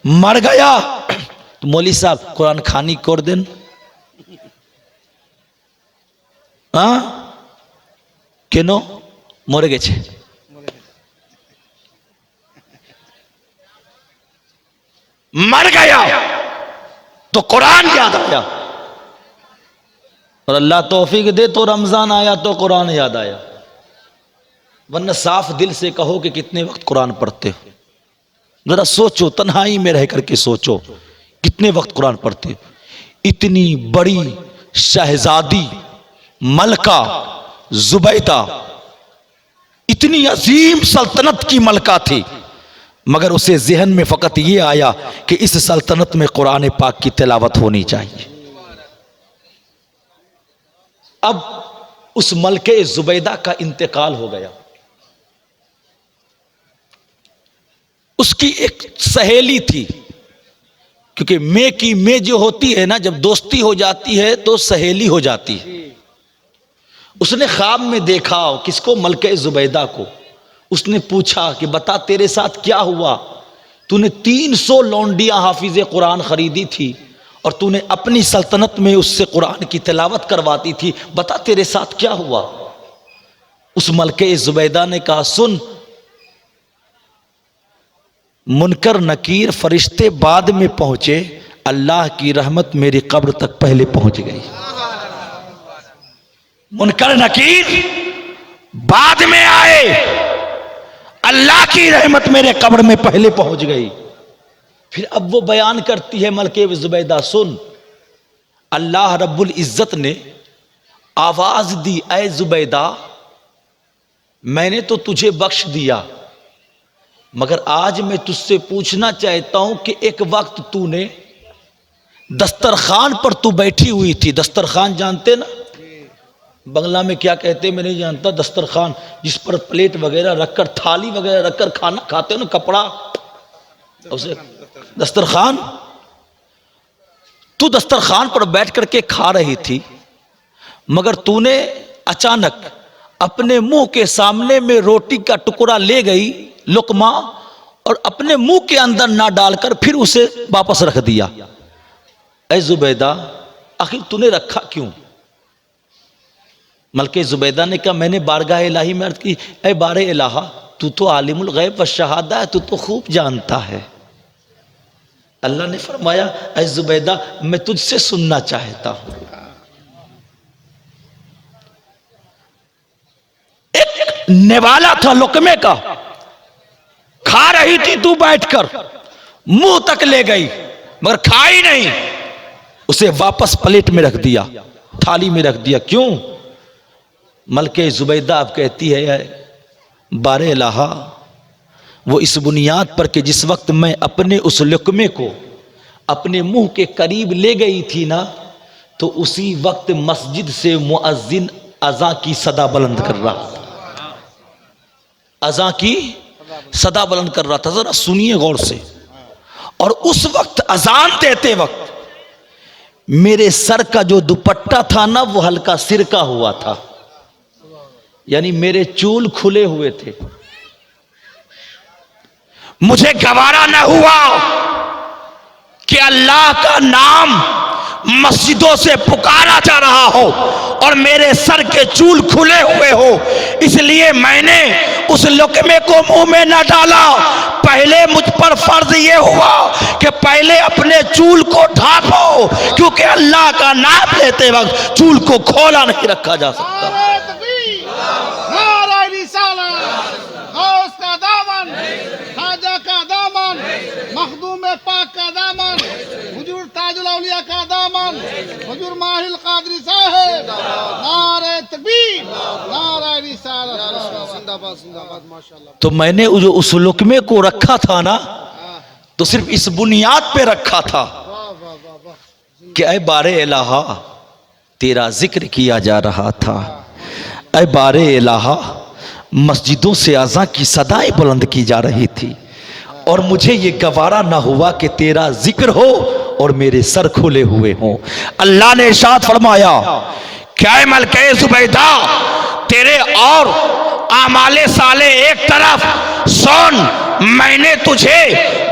मर गया तो मौली साहब कुरान खानी कर देन, हाँ केनो मरे गेछे, मर गया तो कुरान याद आया, और अल्लाह तौफीक दे तो रमजान आया तो कुरान याद आया। वरना साफ दिल से कहो कि कितने वक्त कुरान पढ़ते हो, जरा सोचो, तन्हाई में रह करके सोचो कितने वक्त कुरान पढ़ते हो। इतनी बड़ी शहजादी मलका जुबैदा, इतनी अजीम सल्तनत की मलका थी, मगर उसे जहन में फकत ये आया कि इस सल्तनत में कुरान पाक की तिलावत होनी चाहिए। अब उस मलके जुबैदा का इंतकाल हो गया। उसकी एक सहेली थी, क्योंकि मैं की मैं जो होती है ना, जब दोस्ती हो जाती है तो सहेली हो जाती है। उसने ख्वाब में देखा किसको? मलके जुबैदा को। उसने पूछा कि बता तेरे साथ क्या हुआ, तूने 300 लौंडियां हाफिज कुरान खरीदी थी और तूने अपनी सल्तनत में उससे कुरान की तिलावत करवाती थी, बता तेरे साथ क्या हुआ। उस मलके जुबैदा ने कहा, सुन, मुनकर नकीर फरिश्ते बाद में पहुंचे, अल्लाह की रहमत मेरी कब्र तक पहले पहुंच गई। मुनकर नकीर बाद में आए, अल्लाह की रहमत मेरे कब्र में पहले पहुंच गई। फिर अब वो बयान करती है मलके जुबैदा, सुन, अल्लाह रब्बुल इज्जत ने आवाज दी, ऐ जुबैदा मैंने तो तुझे बख्श दिया, मगर आज मैं तुझसे पूछना चाहता हूं कि एक वक्त तूने दस्तरखान पर तू बैठी हुई थी। दस्तरखान जानते ना, बंगला में क्या कहते मैं नहीं जानता, दस्तरखान जिस पर प्लेट वगैरह रखकर, थाली वगैरह रखकर खाना खाते हो ना, कपड़ा, उसे दस्तरखान। तू दस्तरखान पर बैठ करके खा रही थी, मगर तूने अचानक अपने मुंह के सामने में रोटी का टुकड़ा ले गई, लुकमा, और अपने मुंह के अंदर ना डालकर फिर उसे वापस रख दिया। ऐ जुबैदा आखिर तूने रखा क्यों? मलके जुबैदा ने कहा, मैंने बारगाह इलाही में अर्ज की, ऐ बारे इलाहा तू तो आलिमुल गैब व शहादा है, तू तो खूब जानता है। अल्लाह ने फरमाया, ऐ जुबैदा मैं तुझसे सुनना चाहता हूं। एक नेवाला था लुकमे का, खा रही थी तू बैठकर, मुंह तक ले गई मगर खाई नहीं, उसे वापस प्लेट में रख दिया, थाली में रख दिया। क्यों? मलके जुबैदा अब कहती है, बारे इलाहा वो इस बुनियाद पर कि जिस वक्त मैं अपने उस लुकमे को अपने मुंह के करीब ले गई थी ना, तो उसी वक्त मस्जिद से मुअज्जिन अज़ा की सदा बुलंद कर रहा था, अज़ा की सदा बुलंद कर रहा था। जरा सुनिए गौर से। और उस वक्त अजान देते वक्त मेरे सर का जो दुपट्टा था ना, वो हल्का सिरका हुआ था, यानी मेरे चूल खुले हुए थे। मुझे गवारा न हुआ कि अल्लाह का नाम मस्जिदों से पुकारा जा रहा हो और मेरे सर के चूल खुले हुए हो, इसलिए मैंने उस लुकमे को मुंह में न डाला। पहले मुझ पर फर्ज ये हुआ कि पहले अपने चूल को ढांपो, क्योंकि अल्लाह का नाम लेते वक्त चूल को खोला नहीं रखा जा सकता। मखदूम पाक का दामन, हुजूर ताजुल औलिया का दामन, हुजूर माहिल कादरी साहब, नारे तकबीर, नारे रिसालत, जिंदाबाद जिंदाबाद माशाअल्लाह। तो मैंने जो उस लुकमे को रखा था ना, तो सिर्फ इस बुनियाद पे रखा था कि ऐ बारे इलाहा तेरा जिक्र किया जा रहा था, ऐ बारे इलाहा मस्जिदों से अज़ां की सदाएं बुलंद की जा रही थी, और मुझे ये गवारा ना हुआ कि तेरा जिक्र हो और मेरे सर खुले हुए हों। अल्लाह ने इरशाद फरमाया, क्या मलके जुबैदा, तेरे और आमाले साले एक तरफ सुन, मैंने तुझे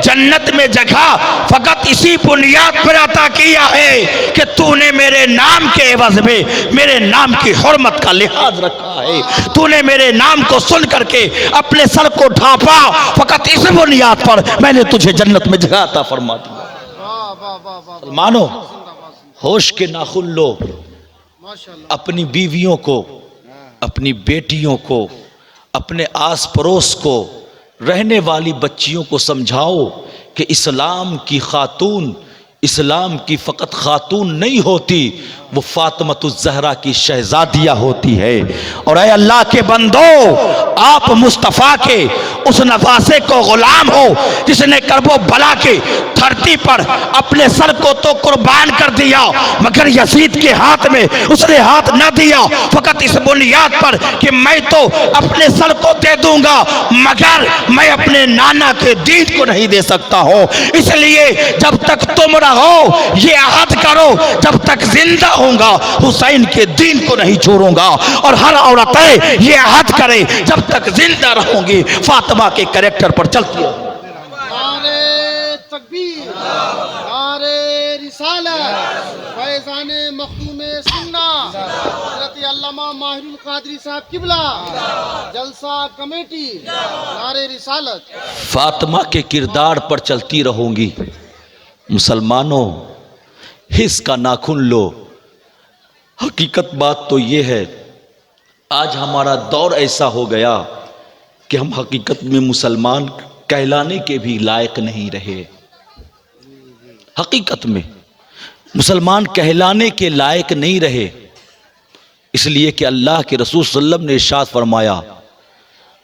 जन्नत में जगह फकत इसी बुनियाद पर अता किया है कि तूने मेरे नाम के एवज में मेरे नाम की हुर्मत का लिहाज रखा है। तूने मेरे नाम को सुन करके अपने सर को ढांपा, फकत इस बुनियाद पर मैंने तुझे जन्नत में जगह अता फरमा दी। मानो होश के नाखुन लो, अपनी बीवियों को, अपनी बेटियों को, अपने आस पड़ोस को, रहने वाली बच्चियों को समझाओ कि इस्लाम की खातून इस्लाम की फ़कत खातून नहीं होती, वो फातिमतुज़ ज़हरा की शहज़ादिया होती है। और ऐ अल्लाह के बंदो, आप मुस्तफ़ा के उस नवासे को गुलाम हो जिसने करबो बला के धरती पर अपने सर को तो कुर्बान कर दिया, मगर यजीद के हाथ में उसने हाथ न दिया, फकत इस बुनियाद पर कि मैं तो अपने सर को दे दूंगा मगर मैं अपने नाना के दीन को नहीं दे सकता हूं। इसलिए जब तक तुम रहो ये अहद करो, जब तक जिंदा होऊंगा हुसैन के दीन को नहीं छोड़ूंगा। और हर औरतें ये अहद करे, जब तक जिंदा रहूंगी फातिमा के कैरेक्टर पर चलती है। नारे तकबीर, नारे रिसालत, फैज़ाने मखदूमे सुन्ना, हज़रत अल्लामा माहिरुल कादरी साहब किबला, जलसा कमेटी, नारे रिसालत। फातिमा के किरदार पर चलती रहूंगी। मुसलमानों, हिस्स का नाखून लो। हकीकत बात तो ये है, आज हमारा दौर ऐसा हो गया कि हम हकीकत में मुसलमान कहलाने के भी लायक नहीं रहे। हकीकत में मुसलमान कहलाने के लायक नहीं रहे, इसलिए कि अल्लाह के रसूल सल्लल्लाहु अलैहि वसल्लम ने इरशाद फरमाया,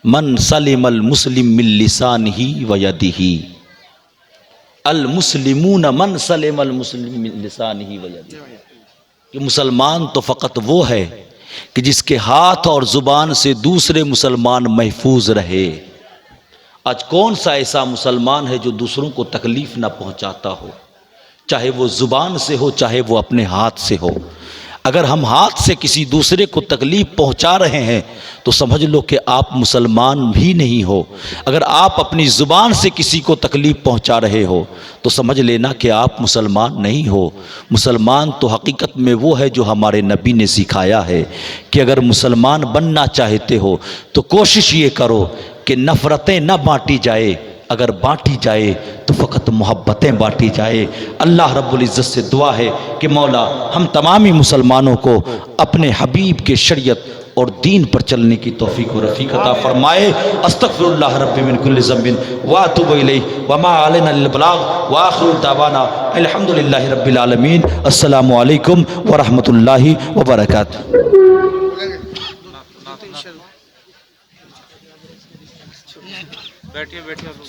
मन सलिमल मुस्लिम मिन लिसानिही व यदिही, अल मुस्लिमून मन सलिमल मुस्लिम मिन लिसानिही व यदिही। कि मुसलमान तो फ़कत वो है कि जिसके हाथ और ज़ुबान से दूसरे मुसलमान महफूज रहे। आज कौन सा ऐसा मुसलमान है जो दूसरों को तकलीफ़ ना पहुंचाता हो, चाहे वो ज़ुबान से हो चाहे वो अपने हाथ से हो। अगर हम हाथ से किसी दूसरे को तकलीफ़ पहुंचा रहे हैं तो समझ लो कि आप मुसलमान भी नहीं हो। अगर आप अपनी ज़ुबान से किसी को तकलीफ़ पहुंचा रहे हो तो समझ लेना कि आप मुसलमान नहीं हो। मुसलमान तो हकीकत में वो है जो हमारे नबी ने सिखाया है कि अगर मुसलमान बनना चाहते हो तो कोशिश ये करो कि नफ़रतें न बांटी जाए, अगर बांटी जाए तो फ़कत मोहब्बतें बांटी जाए। अल्लाह रब्बुल इज़्ज़त से दुआ है कि मौला हम तमामी मुसलमानों को अपने हबीब के शरीयत और दीन पर चलने की तौफीक व रफ़ीक अता फरमाए। अस्तग़फिरुल्लाह रब्बी मिन कुल्लि ज़ंबिन व अतूबु इलैहि व मा अलैना इल्लल बलाग व आखिरु दावाना अल्हम्दुलिल्लाहि रब्बिल आलमीन। अस्सलामु अलैकुम व रहमतुल्लाहि व बरकातुहू। बैठिए बैठिए आप लोग।